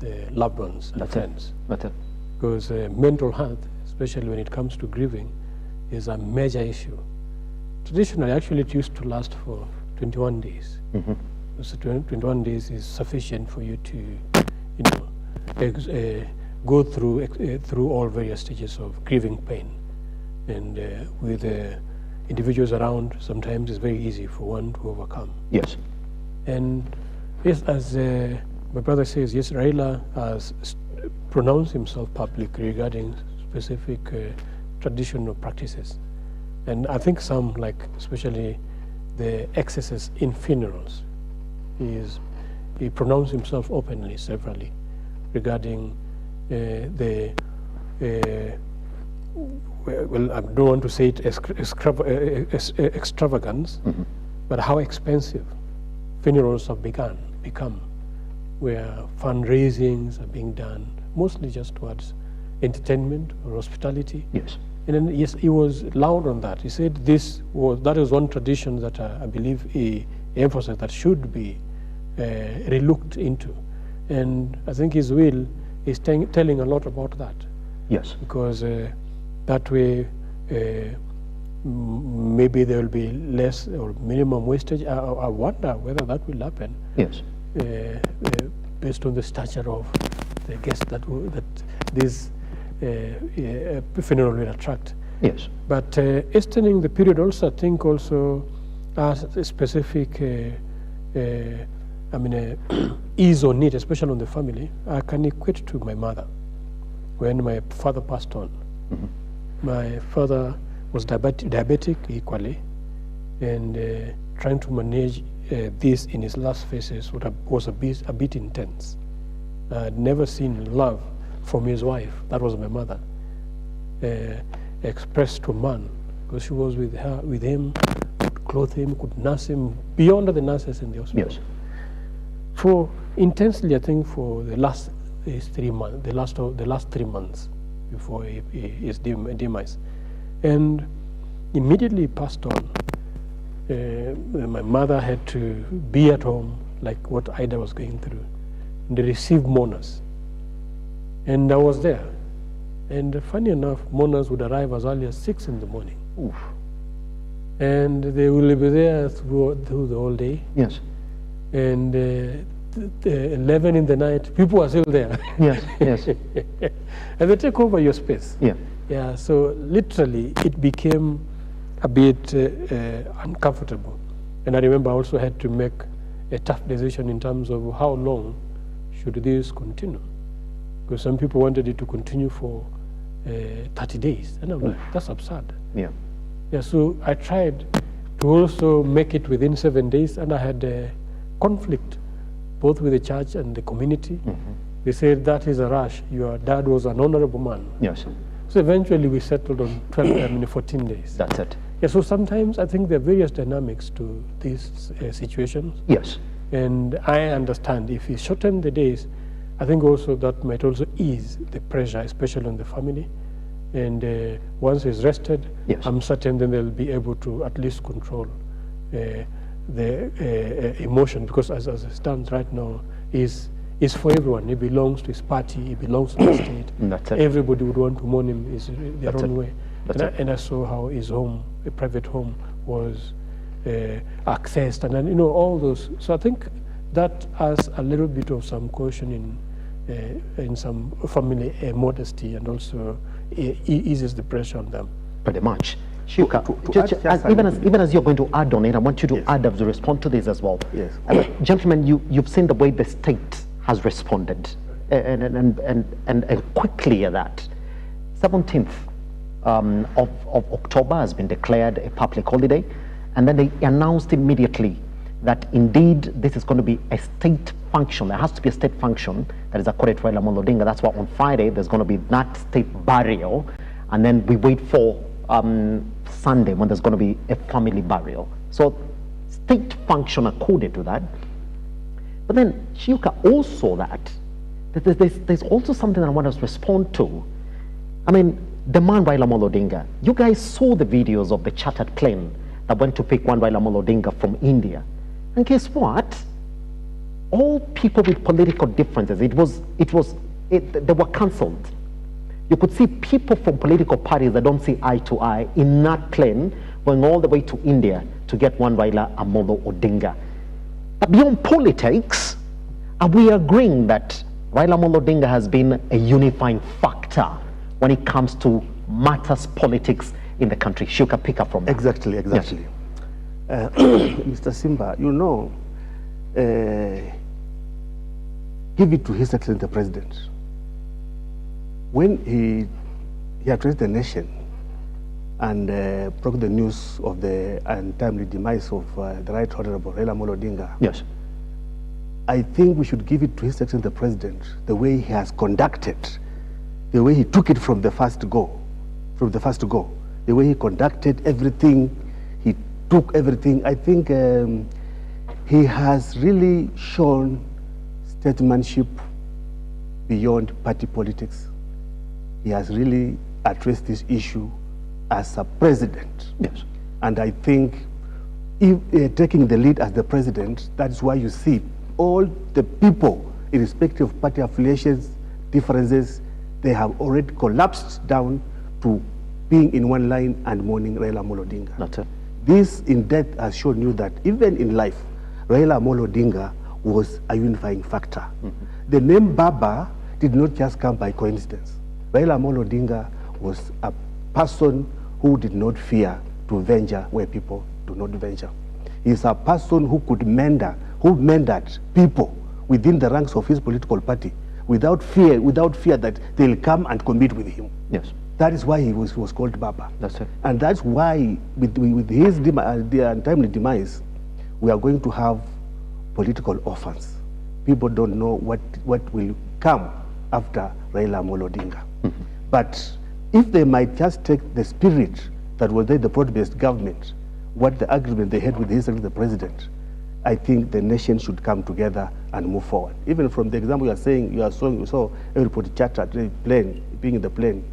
S14: the loved ones and friends.
S1: That's it.
S14: Because mental health, especially when it comes to grieving, is a major issue. Traditionally, actually, it used to last for 21 days.
S1: Mm-hmm.
S14: So 21 days is sufficient for you to, go through all various stages of grieving pain. And with individuals around, sometimes it's very easy for one to overcome.
S1: Yes.
S14: And yes, as my brother says, yes, Raila has pronounced himself publicly regarding specific traditional practices. And I think some, like especially the excesses in funerals, he pronounced himself openly, severally, regarding the well, I don't want to say it extravagance,
S1: mm-hmm.
S14: but how expensive funerals have become, where fundraisings are being done, mostly just towards entertainment or hospitality.
S1: Yes.
S14: And then, yes, he was loud on that. He said that is one tradition that I believe he emphasized that should be relooked into. And I think his will is telling a lot about that.
S1: Yes.
S14: Because that way, maybe there will be less or minimum wastage. I wonder whether that will happen.
S1: Yes.
S14: Based on the stature of the guests that this funeral will attract.
S1: Yes.
S14: But extending the period also, I think, also has a specific ease on it, especially on the family. I can equate to my mother. When my father passed on,
S1: mm-hmm.
S14: my father was diabetic equally, and trying to manage this in his last phases was a bit intense. I had never seen love from his wife, that was my mother, expressed to man, because she was with him, could clothe him, could nurse him, beyond the nurses in the hospital.
S1: Yes.
S14: For intensely, I think, for the last 3 months, the last 3 months before his demise, and immediately passed on. My mother had to be at home, like what Ida was going through, and they received mourners, and I was there. And funny enough, mourners would arrive as early as 6 in the morning.
S1: Oof.
S14: And they will be there through the whole day.
S1: Yes.
S14: And 11 in the night, people are still there.
S1: Yes, yes.
S14: And they take over your space.
S1: Yeah.
S14: Yeah, so literally it became a bit uncomfortable. And I remember I also had to make a tough decision in terms of how long should this continue. Because some people wanted it to continue for 30 days. And I'm like, that's absurd.
S1: Yeah.
S14: Yeah, so I tried to also make it within 7 days, and I had a conflict both with the church and the community.
S1: Mm-hmm.
S14: They said, that is a rush. Your dad was an honorable man.
S1: Yes.
S14: So eventually we settled on 14 days.
S1: That's it.
S14: Yeah, so sometimes I think there are various dynamics to these situations.
S1: Yes.
S14: And I understand if you shorten the days, I think also that might also ease the pressure, especially on the family. And once he's rested,
S1: yes.
S14: I'm certain then they'll be able to at least control the emotion, because as it stands right now, is for everyone. It belongs to his party, it belongs to the state.
S1: That's it.
S14: Everybody would want to mourn him their
S1: That's
S14: own
S1: it.
S14: way. And I saw how his home, a private home, was accessed, and all those. So I think that has a little bit of some caution in some family modesty, and also eases the pressure on them.
S1: Pretty much. Shuka, even as you're going to add on it, I want you to add as a response to this as well.
S15: Yes.
S1: Gentlemen, you've seen the way the state has responded, and quickly at that. 17th, of October has been declared a public holiday, and then they announced immediately that indeed this is going to be a state function. There has to be a state function that is according to Raila Odinga. That's why on Friday there's going to be that state burial, and then we wait for Sunday when there's going to be a family burial. So state function according to that. But then Shiuka, also there's also something that I want us to respond to. I mean, the man Raila Odinga, you guys saw the videos of the chartered plane that went to pick one Raila Odinga from India. And guess what? All people with political differences, they were cancelled. You could see people from political parties that don't see eye to eye in that plane going all the way to India to get one Raila Odinga. But beyond politics, are we agreeing that Raila Odinga has been a unifying factor when it comes to matters politics in the country? Shuka, pick up from that.
S15: Exactly.
S1: Yes.
S15: Mr. Simba, you know, give it to His Excellency the President. When he addressed the nation and broke the news of the untimely demise of the Right Honorable Raila Odinga,
S1: yes,
S15: I think we should give it to His Excellency the President, the way he has conducted, the way he took it from the first go, the way he conducted everything, he took everything. I think he has really shown statesmanship beyond party politics. He has really addressed this issue as a president.
S1: Yes.
S15: And I think if, taking the lead as the president, that's why you see all the people, irrespective of party affiliations, differences, they have already collapsed down to being in one line and mourning Raila Odinga.
S1: That's it.
S15: This in death has shown you that even in life, Raila Odinga was a unifying factor. The name Baba did not just come by coincidence. Raila Odinga was a person who did not fear to venture where people do not venture. He's a person who could mentored people within the ranks of his political party without fear that they'll come and compete with him.
S1: Yes.
S15: That is why he was called Baba.
S1: That's it.
S15: And that's why with his the untimely demise, we are going to have political orphans. People don't know what will come after Raila Odinga. But if they might just take the spirit that was there, the broad-based government, what the agreement they had with the president, I think the nation should come together and move forward. Even from the example you are saying, you saw everybody chartered the plane, being in the plane.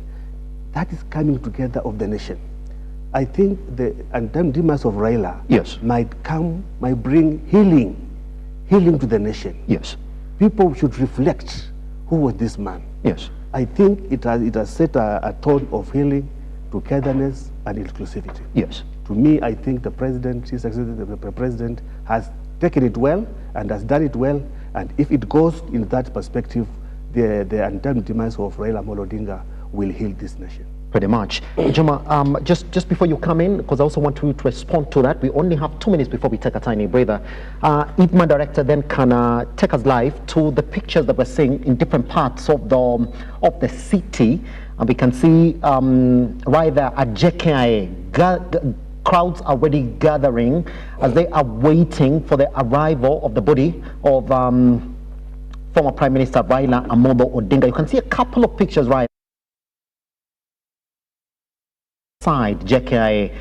S15: That is coming together of the nation. I think the untimely demise of Raila might bring healing to the nation.
S1: Yes.
S15: People should reflect, who was this man?
S1: Yes.
S15: I think it has set a tone of healing, togetherness, and inclusivity.
S1: Yes.
S15: To me, I think the president, His Excellency the President, has taken it well and has done it well. And if it goes in that perspective, the untimely demise of Raila Odinga will heal this nation.
S1: Pretty much. Juma, just before you come in, because I also want to respond to that, we only have 2 minutes before we take a tiny breather. If my director then can take us live to the pictures that we're seeing in different parts of the city, and we can see right there at JKIA, crowds are already gathering as they are waiting for the arrival of the body of former Prime Minister Raila Odinga. You can see a couple of pictures right side JKIA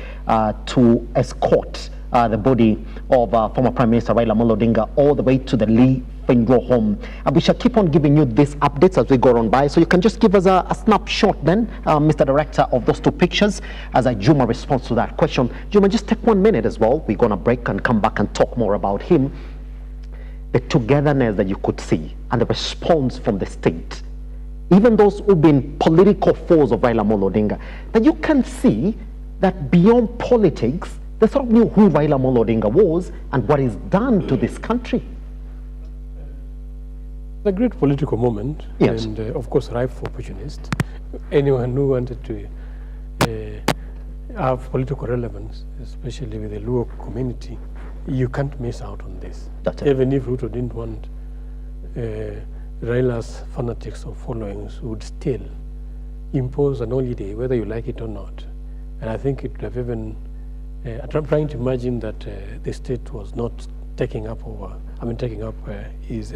S1: to escort the body of former Prime Minister Raila Odinga all the way to the Lee Findro home. And we shall keep on giving you these updates as we go on by. So you can just give us a snapshot then, Mr. Director, of those 2 pictures as Juma responds to that question. Juma, just take 1 minute as well. We're going to break and come back and talk more about him. The togetherness that you could see and the response from the state, even those who've been political foes of Raila Odinga, that you can see that beyond politics, they sort of knew who Raila Odinga was and what he's done to this country.
S14: A great political moment,
S1: yes,
S14: and of course ripe for opportunists. Anyone who wanted to have political relevance, especially with the Luo community, you can't miss out on this. Even if Ruto didn't want, Raila's fanatics or followings would still impose an holiday, whether you like it or not. And I think it would have even, I'm trying to imagine that the state was not taking up his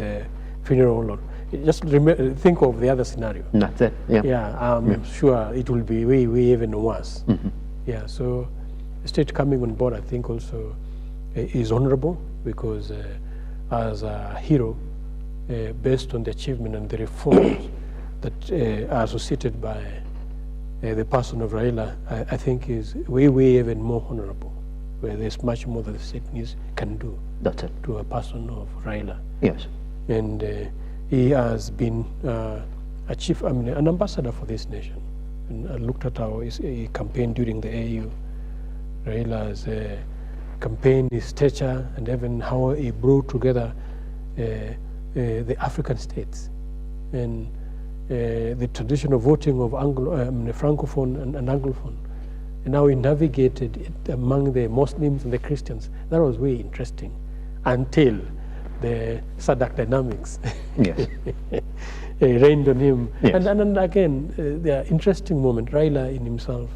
S14: funeral, or just think of the other scenario.
S1: That's it. Yeah.
S14: Yeah, I'm sure it will be way even worse. Yeah, so the state coming on board, I think also is honorable, because as a hero, based on the achievement and the reforms that are associated by the person of Raila, I think is way even more honorable, where there's much more that the state can do.
S1: That's it.
S14: To a person of Raila.
S1: Yes.
S14: And he has been an ambassador for this nation. And I looked at how he campaigned during the AU. Raila's campaign, his stature, and even how he brought together the African states, and the tradition of voting of Francophone and Anglophone. And how he navigated it among the Muslims and the Christians. That was very interesting, until the SADC dynamics reigned on him. Yes. And again, the interesting moment, Raila in himself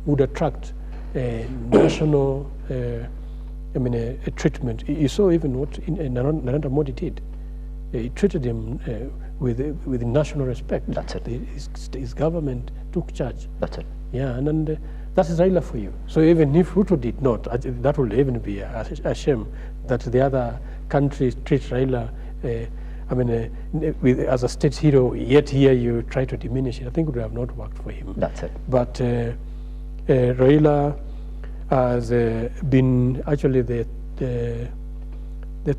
S14: would attract national a treatment. You saw even what Narendra Modi did. He treated him with national respect. That's it. His government took charge.
S1: That's it.
S14: Yeah, and that is Raila for you. So even if Ruto did not, that would even be a shame that the other countries treat Raila as a state hero, yet here you try to diminish it. I think it would have not worked for him.
S1: That's it.
S14: But Raila has been actually the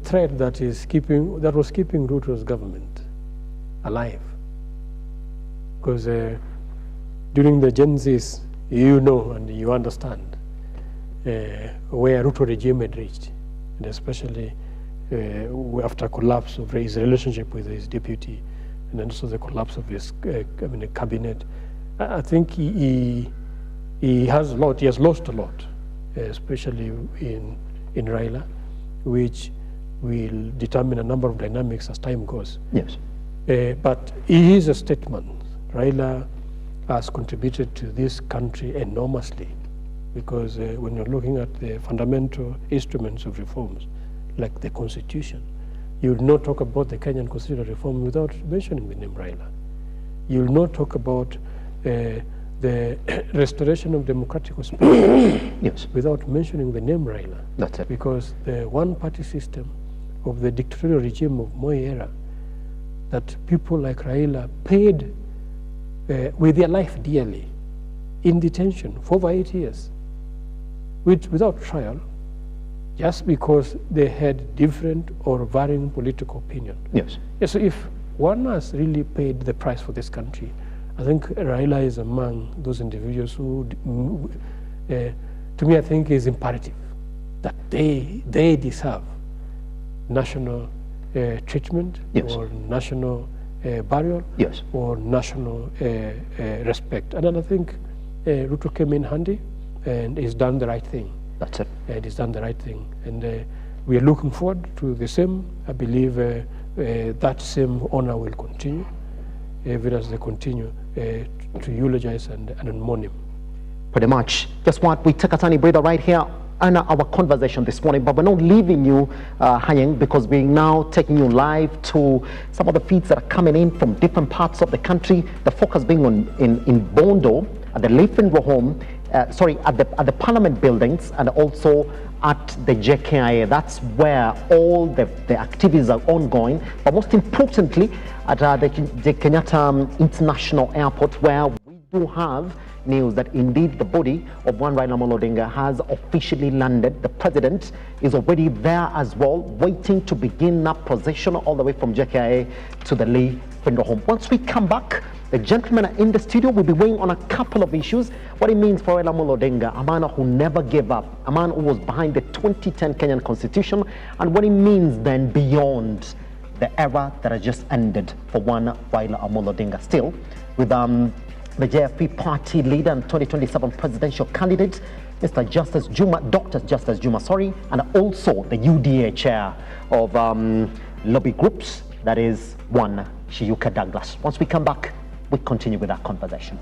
S14: thread that was keeping Ruto's government alive. Because during the Gen Zs, you know and you understand where Ruto regime had reached, and especially after collapse of his relationship with his deputy, and then also the collapse of his cabinet. I think he has lost a lot, especially in Raila, which will determine a number of dynamics as time goes.
S1: Yes.
S14: But he is a statesman. Raila has contributed to this country enormously, because when you're looking at the fundamental instruments of reforms, like the Constitution, you will not talk about the Kenyan Constitutional reform without mentioning the name Raila. You will not talk about the restoration of democratic space without mentioning the name Raila.
S1: That's it.
S14: Because the one-party system of the dictatorial regime of Moi era, that people like Raila paid with their life dearly, in detention for over 8 years, without trial, just because they had different or varying political opinion.
S1: Yes.
S14: So if one has really paid the price for this country, I think Raila is among those individuals who, to me, I think is imperative that they deserve national treatment, or national burial, or national respect. And then I think Ruto came in handy and he's done the right thing.
S1: That's it.
S14: And he's done the right thing. And we are looking forward to the same. I believe that same honor will continue, even as they continue to eulogize and mourn him.
S1: Pretty much. Just what we take a tiny breather right here in our conversation this morning, but we're not leaving you hanging, because we're now taking you live to some of the feeds that are coming in from different parts of the country. The focus being on in Bondo, at the Leifenro home, at the Parliament buildings, and also at the JKIA. That's where all the activities are ongoing. But most importantly, at the Kenyatta International Airport, where we do have news that indeed the body of one Raila Odinga has officially landed. The president is already there as well, waiting to begin that procession all the way from JKIA to the Leifenro home. Once we come back, the gentlemen in the studio will be weighing on a couple of issues. What it means for Raila Odinga, a man who never gave up, a man who was behind the 2010 Kenyan Constitution, and what it means then beyond the era that has just ended for one Raila Odinga. Still, with the JFP party leader and 2027 presidential candidate, Dr. Justice Juma, and also the UDA chair of lobby groups, that is one Shiyuka Douglas. Once we come back, we continue with that conversation.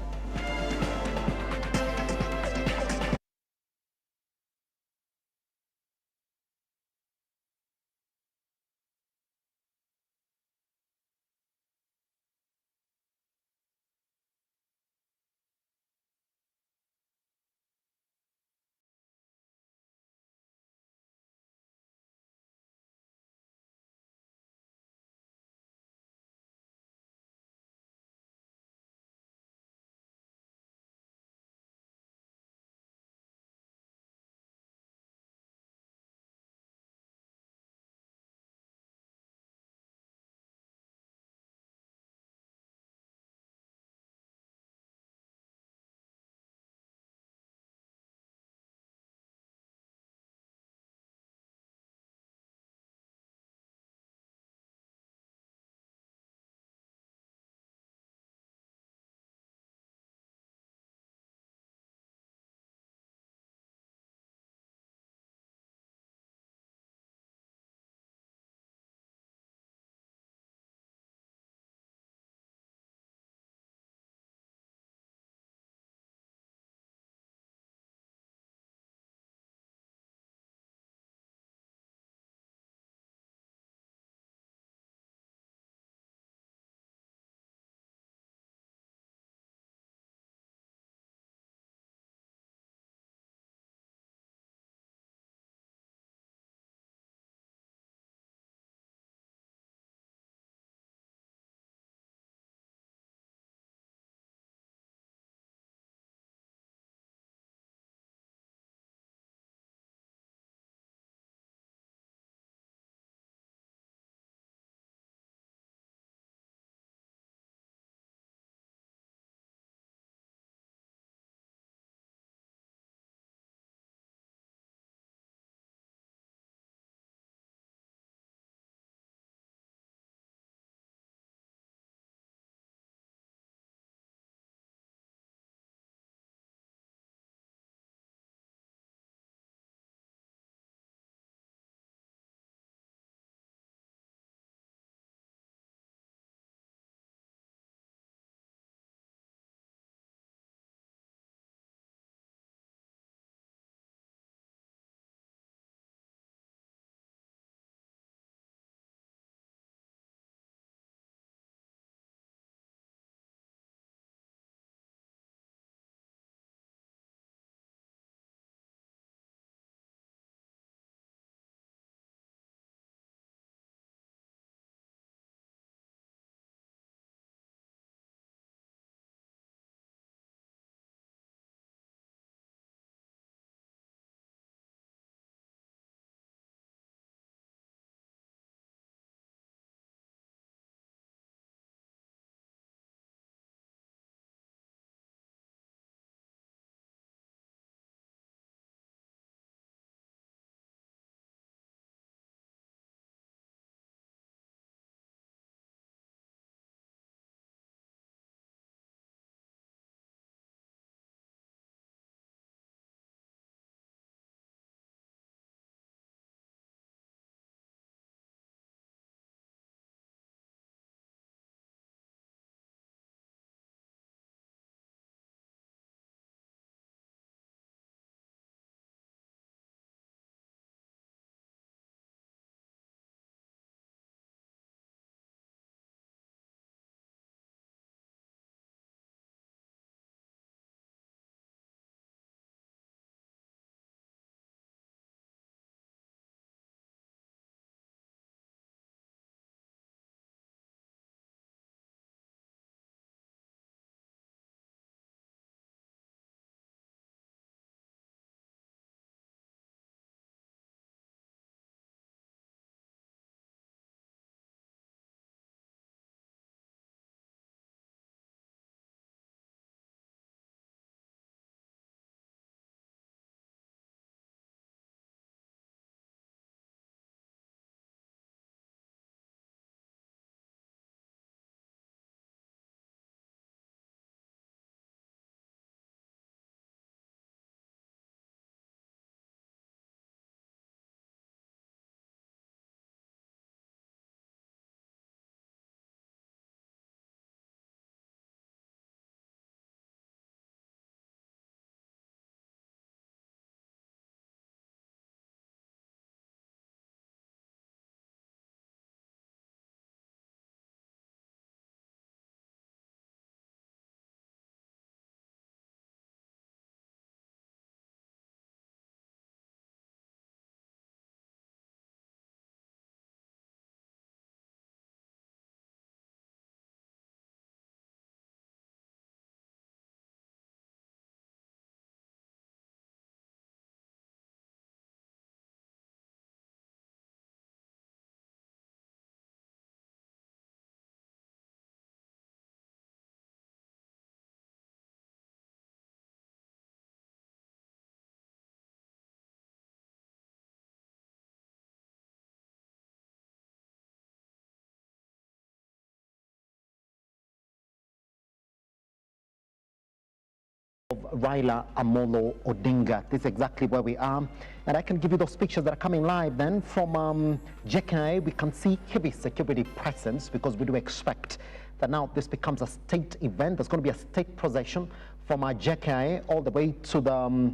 S1: Raila Odinga. This is exactly where we are. And I can give you those pictures that are coming live then from JKIA. We can see heavy security presence because we do expect that now this becomes a state event. There's going to be a state procession from our JKIA all the way to the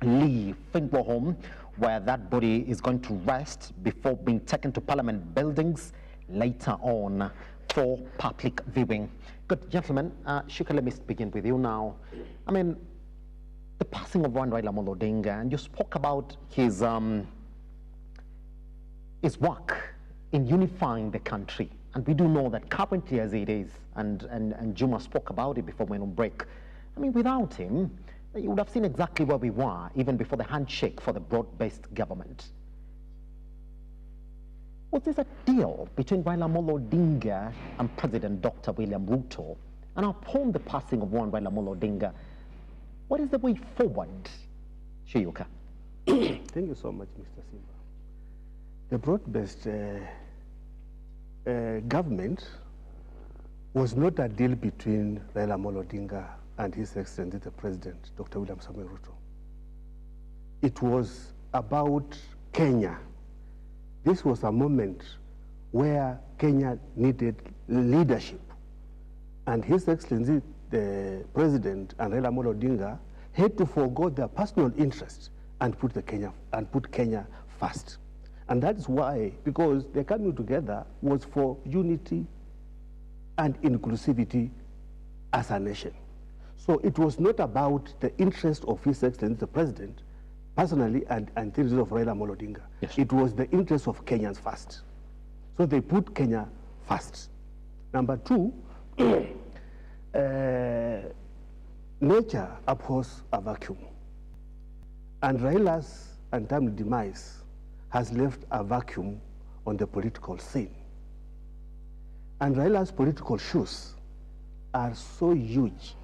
S1: Lee Finro home, where that body is going to rest before being taken to Parliament buildings later on for public viewing. Good, gentlemen, Shika, let me begin with you now. I mean, the passing of one Raila Odinga, and you spoke about his work in unifying the country. And we do know that currently as it is, and Juma spoke about it before we went on break, I mean, without him, you would have seen exactly where we were, even before the handshake for the broad-based government. Was this a deal between Raila Odinga and President Dr. William Ruto? And upon the passing of one Raila Odinga, what is the way forward, Shiyuka?
S15: Thank you so much, Mr. Simba. The broad-based government was not a deal between Raila Odinga and His Excellency the President, Dr. William Samoei Ruto. It was about Kenya. This was a moment where Kenya needed leadership, and His Excellency the President and Raila Odinga had to forego their personal interests and put Kenya first. And that's why, because their coming together was for unity and inclusivity as a nation. So it was not about the interest of His Excellency the President personally and the interest of Raila Odinga. Yes. It was the interest of Kenyans first. So they put Kenya first. Number two, nature abhors a vacuum. And Raila's untimely demise has left a vacuum on the political scene. And Raila's political shoes are so huge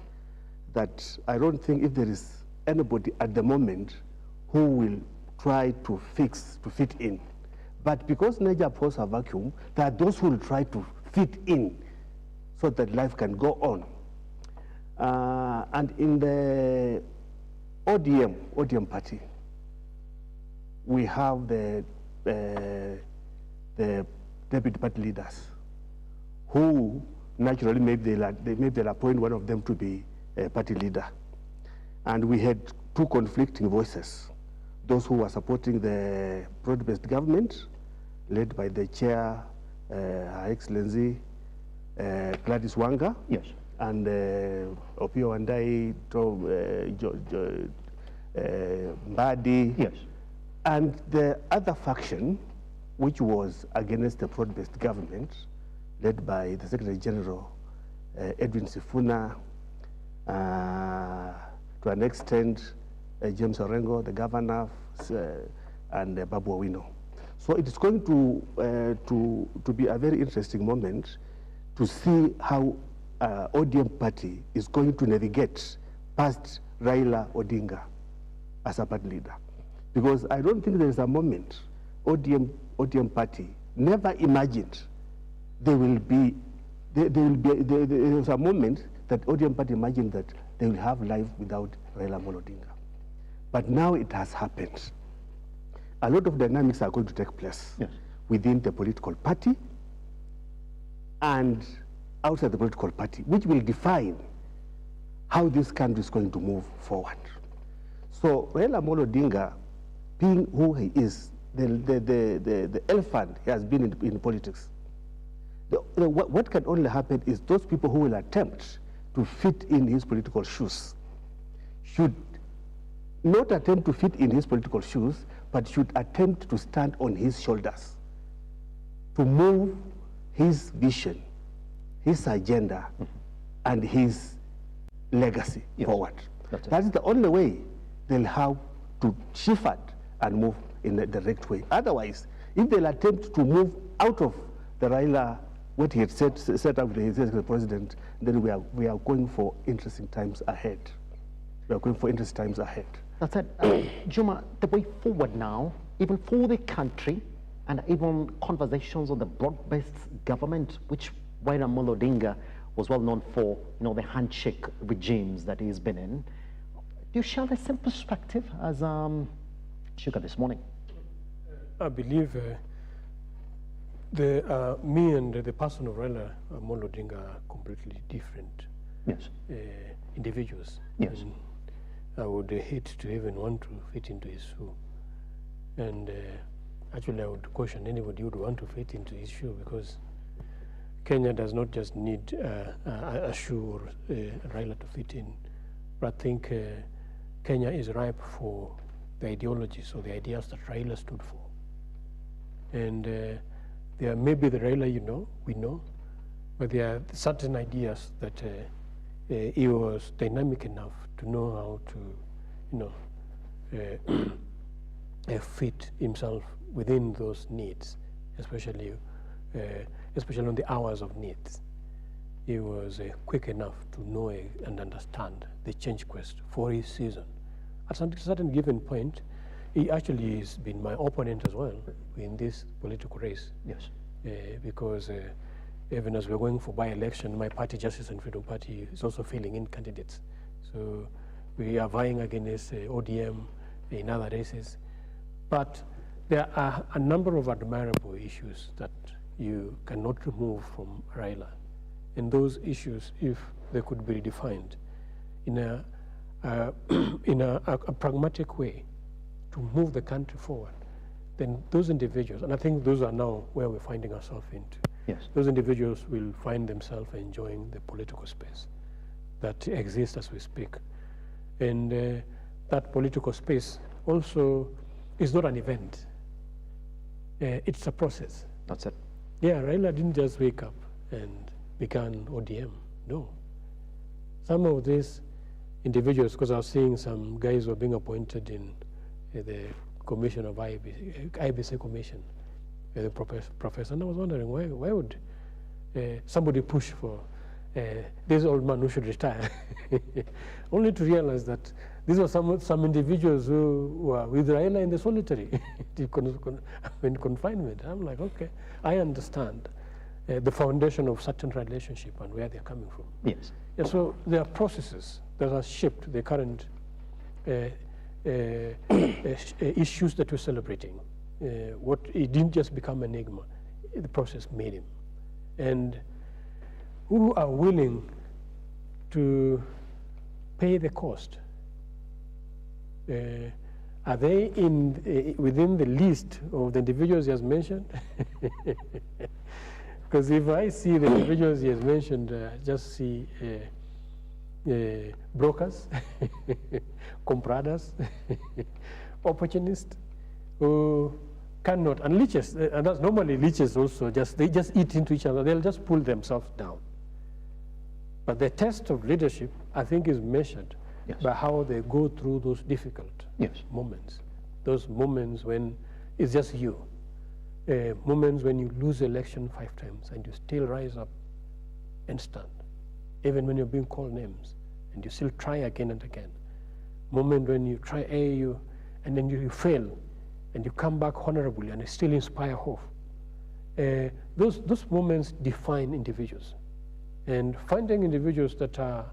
S15: that I don't think if there is anybody at the moment who will try to fit in. But because nature abhors a vacuum, there are those who will try to fit in so that life can go on. And in the ODM party, we have the deputy party leaders who naturally maybe they'll appoint one of them to be a party leader. And we had two conflicting voices. Those who were supporting the broad-based government, led by the chair, Her Excellency Gladys Wanga, yes, and Opio Wandai, Mbadi, yes, and the other faction, which was against the broad-based government, led by the Secretary General Edwin Sifuna, to an extent James Orengo, the governor, and Babu Owino. So it is going to be a very interesting moment to see how ODM party is going to navigate past Raila Odinga as a party leader. Because I don't think there is a moment ODM party never imagined there was a moment that ODM party imagined that they will have life without Raila Odinga. But now it has happened. A lot of dynamics are going to take place, yes, within the political party and outside the political party, which will define how this country is going to move forward. So Raila Odinga, being who he is, the elephant he has been in politics, what can only happen is those people who will attempt to fit in his political shoes should not attempt to fit in his political shoes, but should attempt to stand on his shoulders to move his vision, his agenda, and his legacy, yes, forward. That's the only way they'll have to shift and move in the direct way. Otherwise, if they'll attempt to move out of the Raila, what he had set up with the president, then we are going for interesting times ahead. We are going for interesting times ahead.
S1: That's it. Juma, the way forward now, even for the country, and even conversations on the broad-based government, which Raila Odinga was well known for, the handshake regimes that he's been in. Do you share the same perspective as Sugar this morning?
S14: I believe me and the person of Raila Odinga are completely different individuals.
S1: Yes.
S14: And I would hate to even want to fit into his shoe. And actually, I would caution anybody who would want to fit into his shoe, because Kenya does not just need a shoe or Raila to fit in, but I think Kenya is ripe for the ideologies or the ideas that Raila stood for. And there may be the Raila we know, but there are certain ideas that he was dynamic enough to know how to, fit himself within those needs, especially on the hours of needs. He was quick enough to know and understand the change quest for his season. At a certain given point, he actually has been my opponent as well in this political race.
S1: Yes.
S14: Because even as we're going for by-election, my party, Justice and Freedom Party, is also filling in candidates. So we are vying against ODM in other races. But there are a number of admirable issues that you cannot remove from Raila. And those issues, if they could be redefined in a pragmatic way to move the country forward, then those individuals, and I think those are now where we're finding ourselves into.
S1: Yes.
S14: Those individuals will find themselves enjoying the political space that exists as we speak. And that political space also is not an event. It's a process.
S1: That's it.
S14: Yeah, Raila didn't just wake up and began ODM. No. Some of these individuals, because I was seeing some guys who were being appointed in the commission of IBC commission, the professor, and I was wondering why would somebody push for this old man who should retire, only to realize that these were some individuals who were with Raila in the solitary in confinement. I'm like, okay, I understand the foundation of certain relationship and where they're coming from.
S1: Yes.
S14: And so there are processes that have shaped the current issues that we're celebrating. It didn't just become an enigma, the process made him. And who are willing to pay the cost? Are they within the list of the individuals he has mentioned? Because if I see the individuals he has mentioned, just see brokers, compradas, opportunists who cannot, and leeches, and that's normally leeches also, they just eat into each other, they'll just pull themselves down. But the test of leadership, I think, is measured by how they go through those difficult moments. Those moments when it's just you. Moments when you lose election 5 times and you still rise up and stand. Even when you're being called names and you still try again and again. Moment when you try AAU and then you fail and you come back honorably and you still inspire hope. Those moments define individuals. And finding individuals that are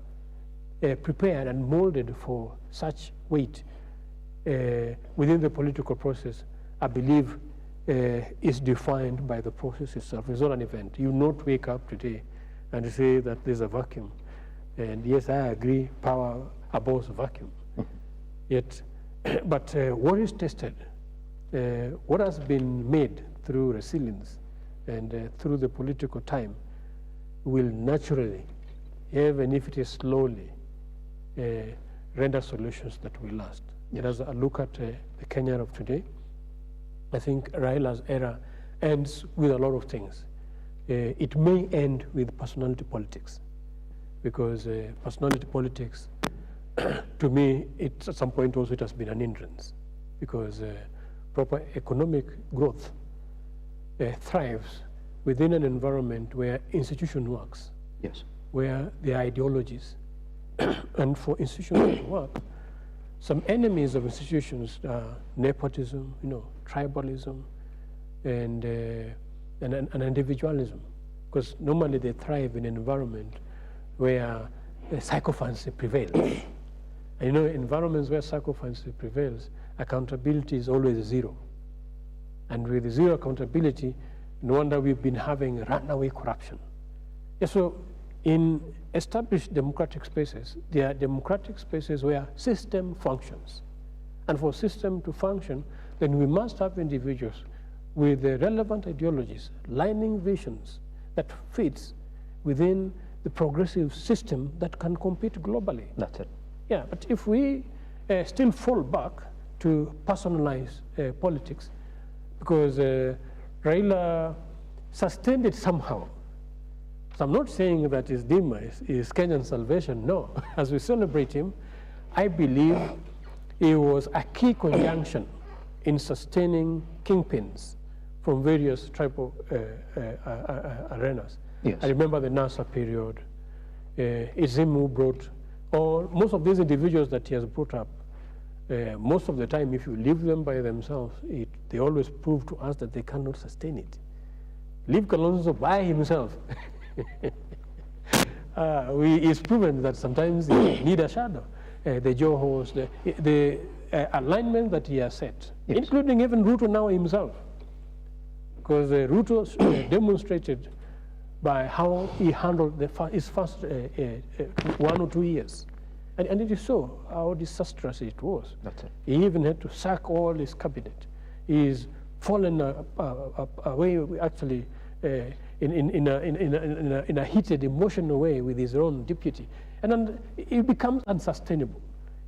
S14: prepared and molded for such weight within the political process, I believe is defined by the process itself. It's not an event. You not wake up today and say that there's a vacuum. And yes, I agree, power abhors vacuum. Yet, but what is tested, what has been made through resilience and through the political time will naturally, even if it is slowly, render solutions that will last. Yes. As I look at the Kenya of today, I think Raila's era ends with a lot of things. It may end with personality politics, because personality politics, to me, at some point also it has been an hindrance, because proper economic growth thrives within an environment where institution works, where there are ideologies. And for institutions to work, some enemies of institutions are nepotism, tribalism, and individualism. Because normally they thrive in an environment where sycophancy prevails. And, you know, environments where sacrifice prevails, accountability is always zero. And with zero accountability, no wonder we've been having runaway corruption. Yeah, so in established democratic spaces, there are democratic spaces where system functions. And for system to function, then we must have individuals with the relevant ideologies, lining visions that fits within the progressive system that can compete globally.
S1: That's it.
S14: Yeah, but if we still fall back to personalize politics, because Raila sustained it somehow. So I'm not saying that his demise is Kenyan salvation, no. As we celebrate him, I believe it was a key conjunction in sustaining kingpins from various tribal arenas.
S1: Yes.
S14: I remember the NASA period. Izimu brought, or most of these individuals that he has brought up, most of the time, if you leave them by themselves, they always prove to us that they cannot sustain it. Leave Kalonzo by himself. It's proven that sometimes they need a shadow. The Johos, the alignment that he has set, yes, including even Ruto now himself. Because Ruto demonstrated by how he handled his first 1 or 2 years. And it is so, how disastrous it was. That's it. He even had to sack all his cabinet. He's fallen away, actually, in a heated, emotional way with his own deputy. And then it becomes unsustainable.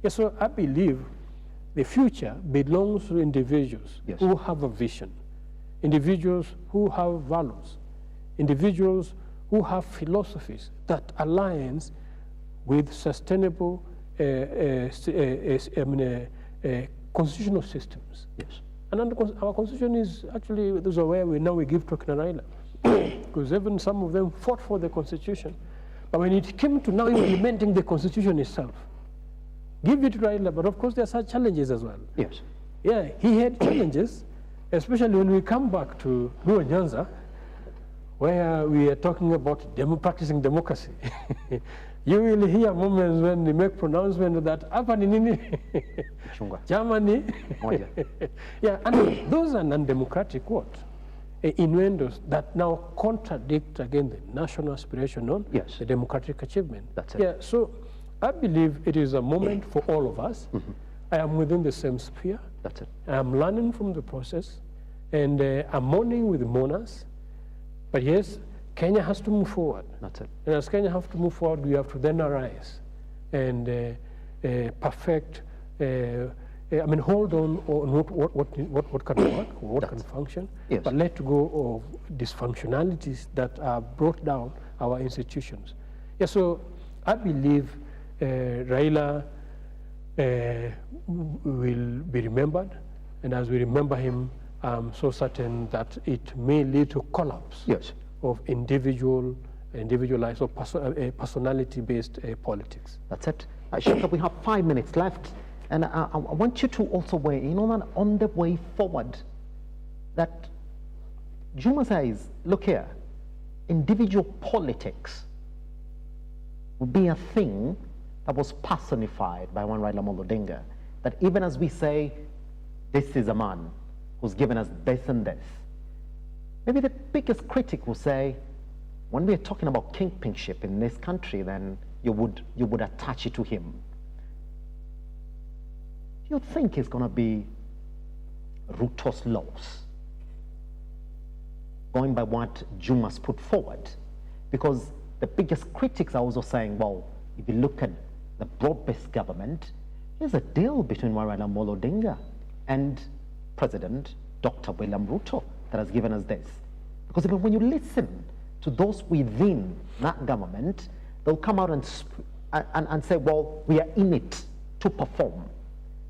S14: Yes, so I believe the future belongs to individuals, yes, who have a vision, individuals who have values, individuals who have philosophies that aligns with sustainable constitutional systems.
S1: Yes.
S14: And our constitution is actually, those are where we give to Raila. Because even some of them fought for the constitution. But when it came to now implementing the constitution itself, give it to Raila, but of course there are such challenges as well.
S1: Yes.
S14: Yeah, he had challenges, especially when we come back to Luo Nyanza, where we are talking about practicing democracy. You will hear moments when they make pronouncement that hapa ni nini? Germany. Yeah, and those are non-democratic what? Innuendos that now contradict again the national aspiration on, yes, the democratic achievement.
S1: That's it.
S14: Yeah, so I believe it is a moment for all of us. Mm-hmm. I am within the same sphere.
S1: That's it.
S14: I am learning from the process, and I'm mourning with the mourners. But yes, Kenya has to move forward.
S1: That's it.
S14: And as Kenya has to move forward, we have to then arise and perfect, hold on what can work, what can function, yes, but let go of dysfunctionalities that brought down our institutions. Yeah, so I believe Raila will be remembered, and as we remember him, I'm so certain that it may lead to collapse, yes, of individualized or personality-based politics.
S1: That's it. Shekhar, we have 5 minutes left, and I want you to also weigh in on the way forward. That Juma says, look here, individual politics would be a thing that was personified by one Raila Odinga. That even as we say, this is a man who's given us this and this, maybe the biggest critic will say, when we're talking about kingpinship in this country, then you would attach it to him. Do you think it's going to be Ruto's loss, going by what Juma's put forward? Because the biggest critics are also saying, well, if you look at the broad-based government, there's a deal between Raila Odinga and President Dr. William Ruto that has given us this. Because even when you listen to those within that government, they'll come out and say, well, we are in it to perform.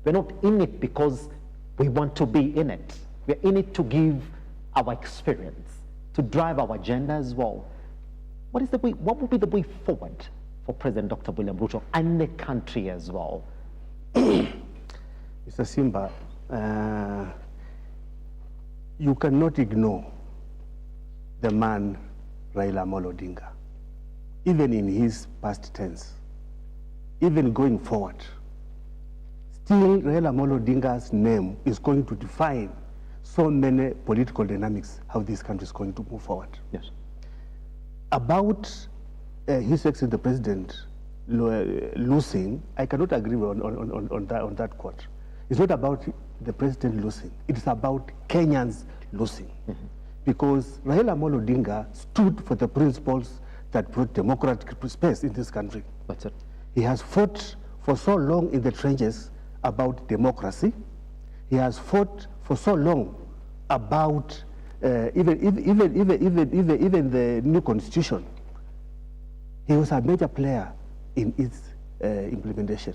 S1: We're not in it because we want to be in it. We're in it to give our experience, to drive our agenda as well. What would be the way forward for President Dr. William Ruto and the country as well?
S15: Mr. Simba, you cannot ignore the man Raila Odinga, even in his past tense, even going forward. still Raila Amolo Odinga's name is going to define so many political dynamics, how this country is going to move forward.
S1: Yes.
S15: About His Excellency the President losing, I cannot agree on that quote. It's not about the President losing, it is about Kenyans losing. Because Raila Amolo Odinga stood for the principles that brought democratic space in this country.
S1: That's it.
S15: He has fought for so long in the trenches about democracy. He has fought for so long about even the new constitution. He was a major player in its implementation.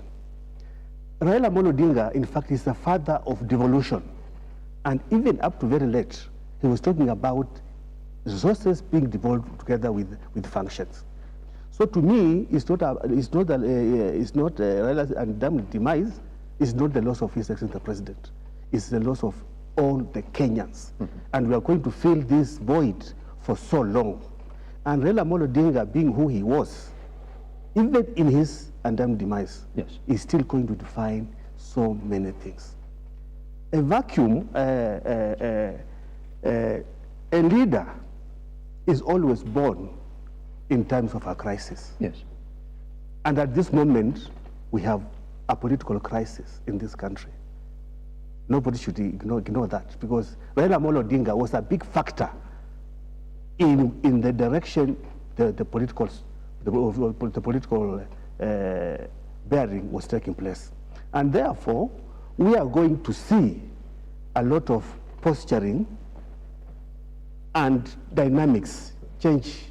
S15: Raila Amolo Odinga, in fact, is the father of devolution. And even up to very late, he was talking about resources being devolved together with functions. So to me, it's not Raila's and demise. It's not the loss of His Excellency the President. It's the loss of all the Kenyans. And we are going to fill this void for so long. And Raila Amolo Odinga, being who he was, even in his demise,
S1: yes,
S15: is still going to define so many things. A vacuum, a leader is always born in times of a crisis.
S1: Yes.
S15: And at this moment, we have a political crisis in this country. Nobody should ignore that, because Raila Amolo Odinga was a big factor in the direction the political bearing was taking place. And therefore, we are going to see a lot of posturing and dynamics changes,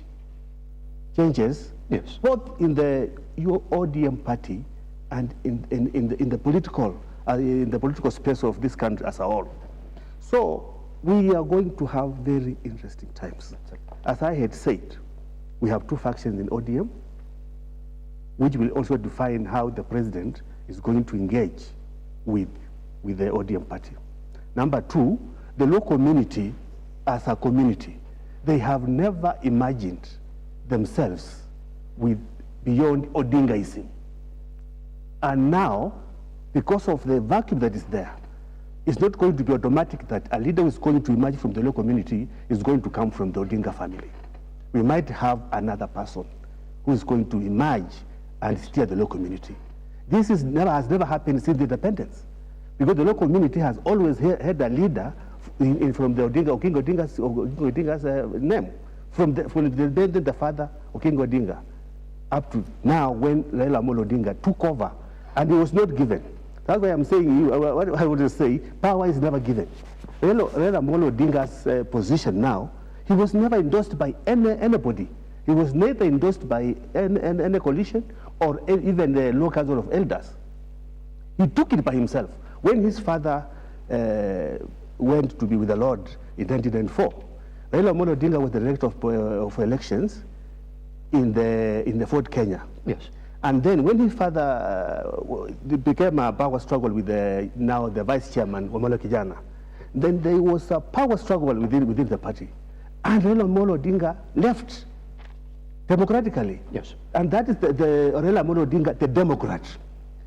S1: yes,
S15: both in the ODM party and in the political space of this country as a whole. So we are going to have very interesting times. As I had said, we have two factions in ODM, which will also define how the president is going to engage with the ODM party. Number two, the law community as a community, they have never imagined themselves with beyond Odingaism. And now, because of the vacuum that is there, it's not going to be automatic that a leader who is going to emerge from the law community is going to come from the Odinga family. We might have another person who is going to emerge and steer the law community. This has never happened since independence, because the law community has always had a leader from the Odinga's name, from the father Okinga Odinga, up to now when Raila Amolo Odinga took over, and he was not given. That's why I'm saying, what I would say, power is never given. Raila Amolo Odinga's position now, he was never endorsed by anybody. He was neither endorsed by any coalition or even the local council of elders. He took it by himself. When his father went to be with the Lord in 1994, Raila Amolo Odinga was the director of elections in the Fort Kenya.
S1: Yes.
S15: And then when his father became a power struggle with now the vice chairman, Wamala Kijana, then there was a power struggle within the party. And Raila Amolo Odinga left democratically.
S1: Yes.
S15: And that is the Raila Amolo Odinga, the Democrat.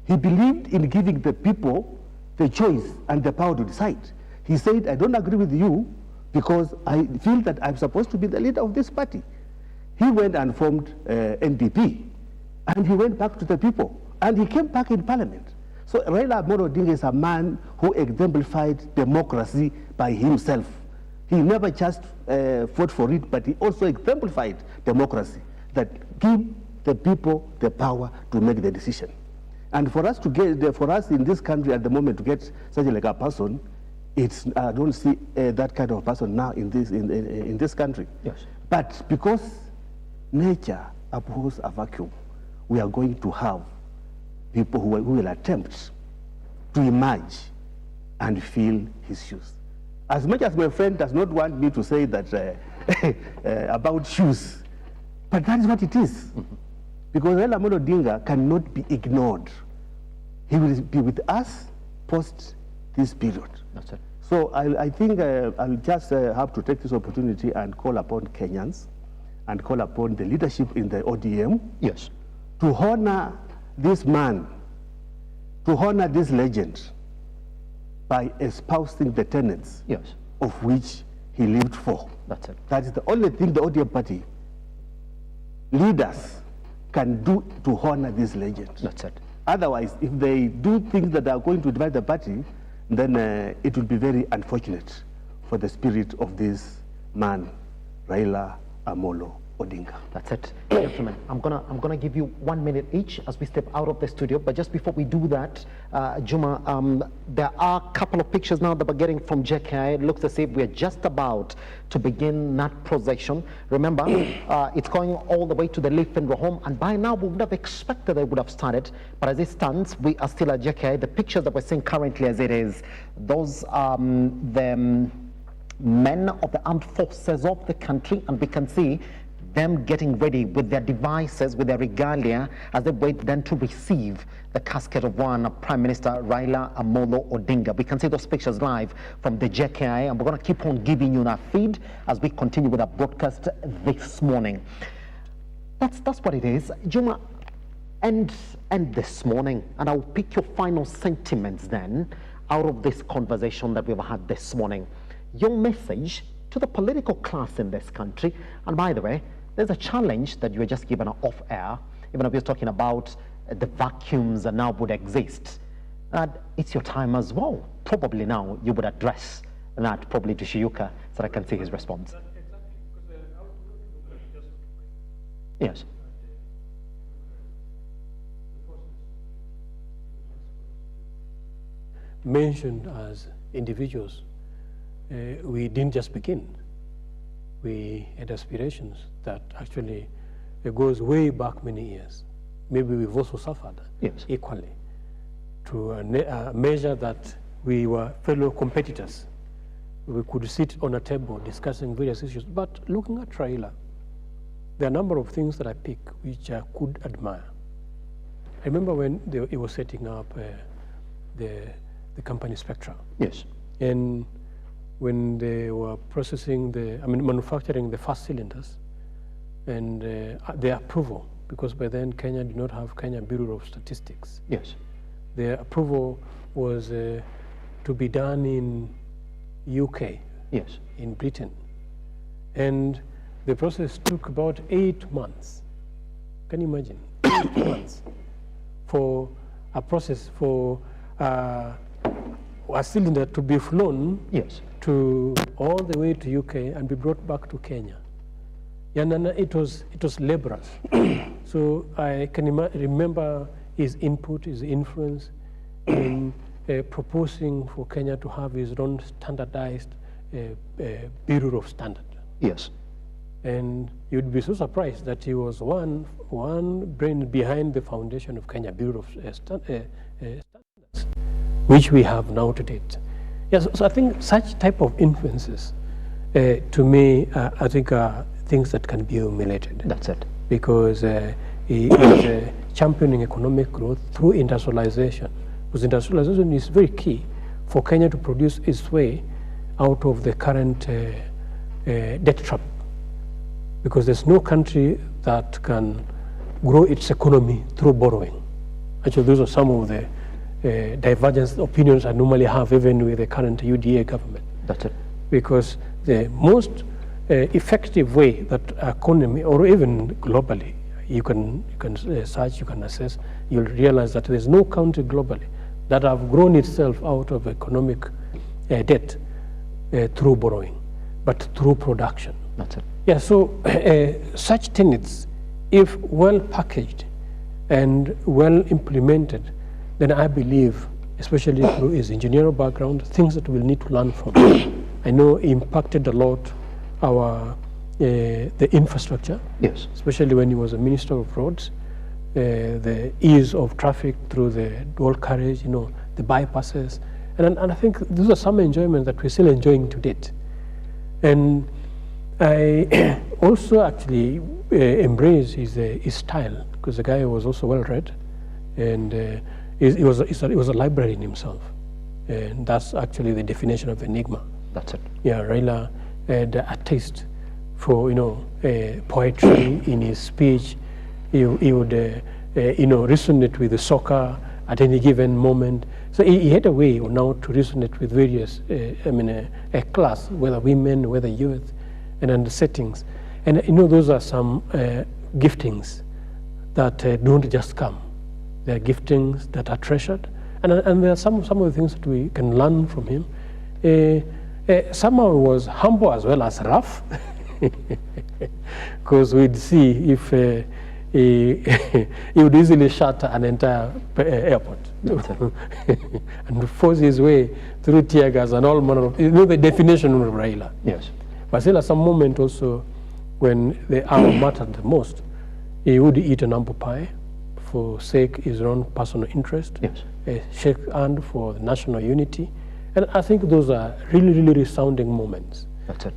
S15: He believed in giving the people the choice and the power to decide. He said, I don't agree with you because I feel that I'm supposed to be the leader of this party. He went and formed NPP, and he went back to the people, and he came back in parliament. So Raila Amolo Odinga is a man who exemplified democracy by himself. He never just fought for it, but he also exemplified democracy that give the people the power to make the decision. And for us in this country at the moment to get such like a person, I don't see that kind of person now in this country.
S1: Yes.
S15: But because nature abhors a vacuum, we are going to have people who will attempt to emerge and fill his shoes. As much as my friend does not want me to say that about shoes, but that is what it is. Because Raila Amolo Odinga cannot be ignored. He will be with us post this period.
S1: That's it.
S15: So I think I'll just have to take this opportunity and call upon Kenyans and call upon the leadership in the ODM,
S1: yes,
S15: to honor this man to honor this legend by espousing the tenets of which he lived for.
S1: That's it.
S15: That is the only thing the ODM party leaders can do to honor this legend.
S1: That's it.
S15: Otherwise, if they do things that are going to divide the party, then it will be very unfortunate for the spirit of this man, Raila Amolo Odinga.
S1: That's it. Gentlemen, I'm gonna give you 1 minute each as we step out of the studio. But just before we do that, Juma, there are a couple of pictures now that we're getting from JKI. It looks as if we're just about to begin that procession. Remember, it's going all the way to the Lee Finro home, and by now we would have expected they would have started. But as it stands, we are still at JKI. The pictures that we're seeing currently as it is, those the men of the armed forces of the country, and we can see them getting ready with their devices, with their regalia, as they wait then to receive the casket of one Prime Minister Raila Amolo Odinga. We can see those pictures live from the JKI, and we're going to keep on giving you that feed as we continue with our broadcast this morning. That's what it is. Juma, end this morning, and I'll pick your final sentiments then out of this conversation that we've had this morning. Your message to the political class in this country, and by the way, there's a challenge that you were just given off air, even if you're talking about the vacuums that now would exist. It's your time as well. Probably now you would address that probably to Shiuka so that I can see his response. Yes.
S14: Mentioned as individuals, we didn't just begin. We had aspirations that actually it goes way back many years. Maybe we've also suffered equally to measure that we were fellow competitors. We could sit on a table discussing various issues. But looking at Raila, there are a number of things that I pick which I could admire. I remember when he was setting up the company Spectra.
S1: Yes.
S14: And when they were manufacturing the first cylinders, and their approval, because by then Kenya did not have Kenya Bureau of Statistics.
S1: Yes.
S14: Their approval was to be done in UK.
S1: Yes.
S14: In Britain. And the process took about 8 months. Can you imagine? 8 months for a process for a cylinder to be flown to all the way to UK and be brought back to Kenya. And it was laborious. So I can remember his input, his influence in proposing for Kenya to have his own standardized Bureau of Standard.
S1: Yes.
S14: And you'd be so surprised that he was one brain behind the foundation of Kenya Bureau of Standards, which we have now to date. Yes, so I think such type of influences, to me, I think are things that can be emulated.
S1: That's it.
S14: Because he is championing economic growth through industrialization. Because industrialization is very key for Kenya to produce its way out of the current debt trap. Because there's no country that can grow its economy through borrowing. Actually, those are some of the divergent opinions I normally have even with the current UDA government.
S1: That's it.
S14: Because the most effective way that economy, or even globally, you can search, you can assess, you'll realize that there's no country globally that have grown itself out of economic debt through borrowing, but through production.
S1: That's it.
S14: Yeah, so such tenets, if well packaged and well implemented, then I believe, especially through his engineering background, things that we'll need to learn from. I know he impacted a lot the infrastructure.
S1: Yes.
S14: Especially when he was a Minister of Roads, the ease of traffic through the dual carriage, the bypasses. And I think those are some enjoyment that we're still enjoying to date. And I also actually embrace his style, because the guy was also well read, and he was a librarian himself, and that's actually the definition of enigma.
S1: That's it.
S14: Yeah, Raila had a taste for poetry in his speech. He would resonate with the soccer at any given moment. So he had a way now to resonate with various, a class, whether women, whether youth, and under settings. And those are some giftings that don't just come. They are giftings that are treasured. And there are some of the things that we can learn from him. Somehow he was humble as well as rough, because we'd see if he would easily shatter an entire airport and force his way through tear gas and all manner of, the definition of Raila.
S1: Yes.
S14: But still at some moment also, when the hour mattered the most, he would eat an apple pie for sake his own personal interest, shake hand for the national unity. And I think those are really, really resounding moments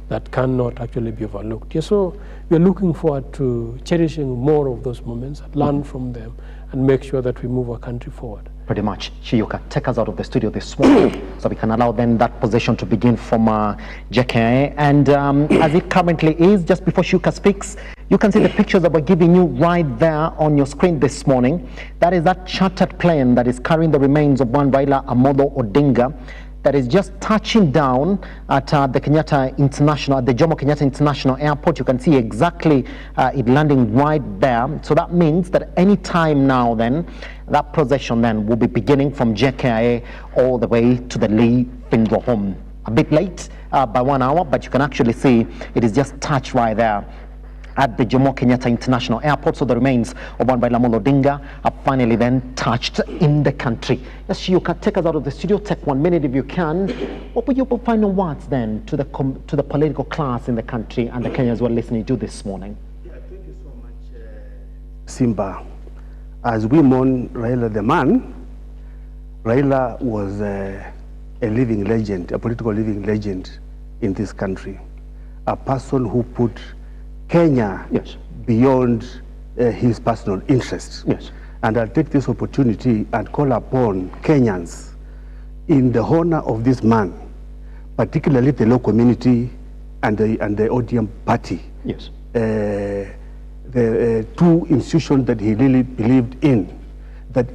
S14: that cannot actually be overlooked. Yeah, so we're looking forward to cherishing more of those moments, learn from them, and make sure that we move our country forward.
S1: Pretty much. Chiyuka, take us out of the studio this morning so we can allow then that position to begin from JKIA. And as it currently is, just before Chiyuka speaks, you can see the pictures that we're giving you right there on your screen this morning. That is that chartered plane that is carrying the remains of one Raila Odinga that is just touching down at the Kenyatta International, the Jomo Kenyatta International Airport. You can see exactly it landing right there. So that means that any time now then, that procession then will be beginning from JKIA all the way to the Lee Funeral Home. A bit late by 1 hour, but you can actually see it is just touched right there at the Jomo Kenyatta International Airport. So the remains of one Raila Odinga are finally then touched in the country. Yes, you can take us out of the studio. Take 1 minute if you can. What were your final words then to the political class in the country and the Kenyans who are listening to this morning?
S15: Yeah, thank you so much, Simba. As we mourn Raila the man, Raila was a living legend, a political living legend in this country. A person who put Kenya beyond his personal interests.
S1: Yes.
S15: And I'll take this opportunity and call upon Kenyans in the honor of this man, particularly the law community and the ODM party.
S1: Yes.
S15: The two institutions that he really believed in, that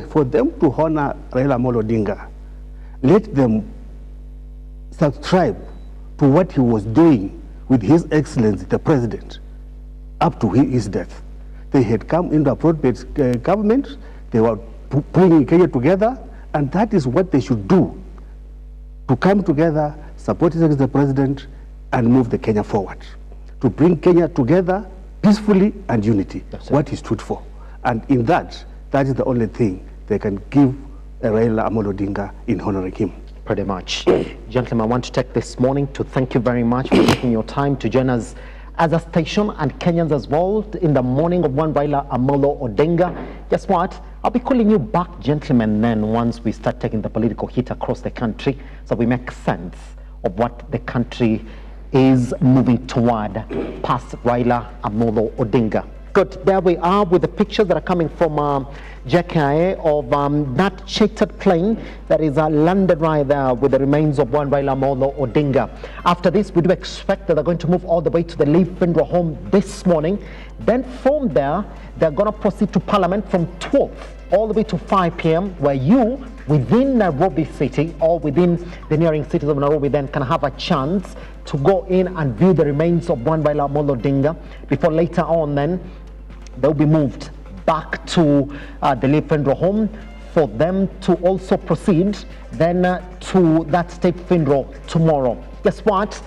S15: for them to honor Raila Odinga, let them subscribe to what he was doing with His Excellency the President up to his death. They had come into a broad-based government, they were pulling Kenya together, and that is what they should do, to come together, support His Excellency the President, and move the Kenya forward, to bring Kenya together peacefully and unity, what he stood for. And in that is the only thing they can give Raila Odinga in honoring him.
S1: Pretty much. Gentlemen, I want to take this morning to thank you very much for taking your time to join us as a station and Kenyans as well in the morning of one Raila Odinga. Guess what? I'll be calling you back, gentlemen, then once we start taking the political hit across the country so we make sense of what the country is moving toward past Raila Odinga. Good, there we are with the pictures that are coming from JKIA of that chartered plane that is landed right there with the remains of one Raila Odinga. After this, we do expect that they're going to move all the way to the Lee Funeral Home this morning. Then from there, they're going to proceed to Parliament from 12 all the way to 5 p.m. where you, within Nairobi City or within the nearing cities of Nairobi, then can have a chance to go in and view the remains of one Raila Odinga before later on then they'll be moved back to the Lee Funeral Home for them to also proceed then to that state funeral tomorrow. Guess what?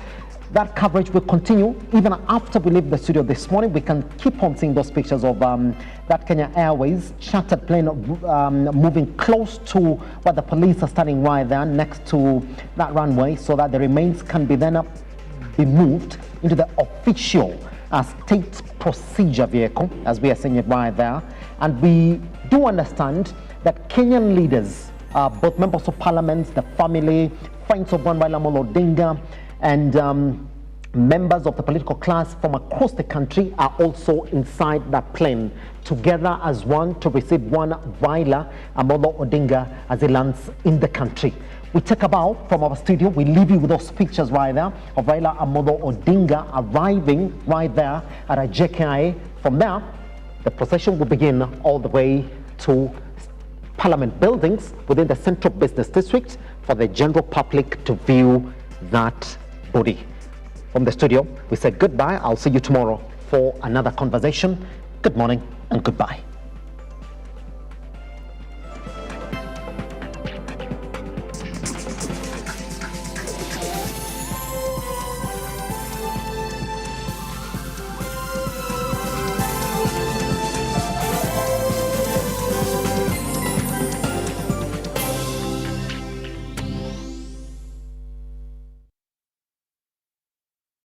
S1: That coverage will continue even after we leave the studio this morning. We can keep on seeing those pictures of that Kenya Airways chartered plane moving close to where the police are standing right there next to that runway so that the remains can be then be moved into the official state procedure vehicle, as we are seeing it right there. And we do understand that Kenyan leaders, both members of parliament, the family, friends of one Raila Odinga, and members of the political class from across the country are also inside that plane, together as one to receive one Raila Odinga as he lands in the country. We take a bow from our studio. We leave you with those pictures right there of Raila Odinga arriving right there at a JKIA. From there, the procession will begin all the way to Parliament buildings within the Central Business District for the general public to view that body. From the studio, we say goodbye. I'll see you tomorrow for another conversation. Good morning and goodbye.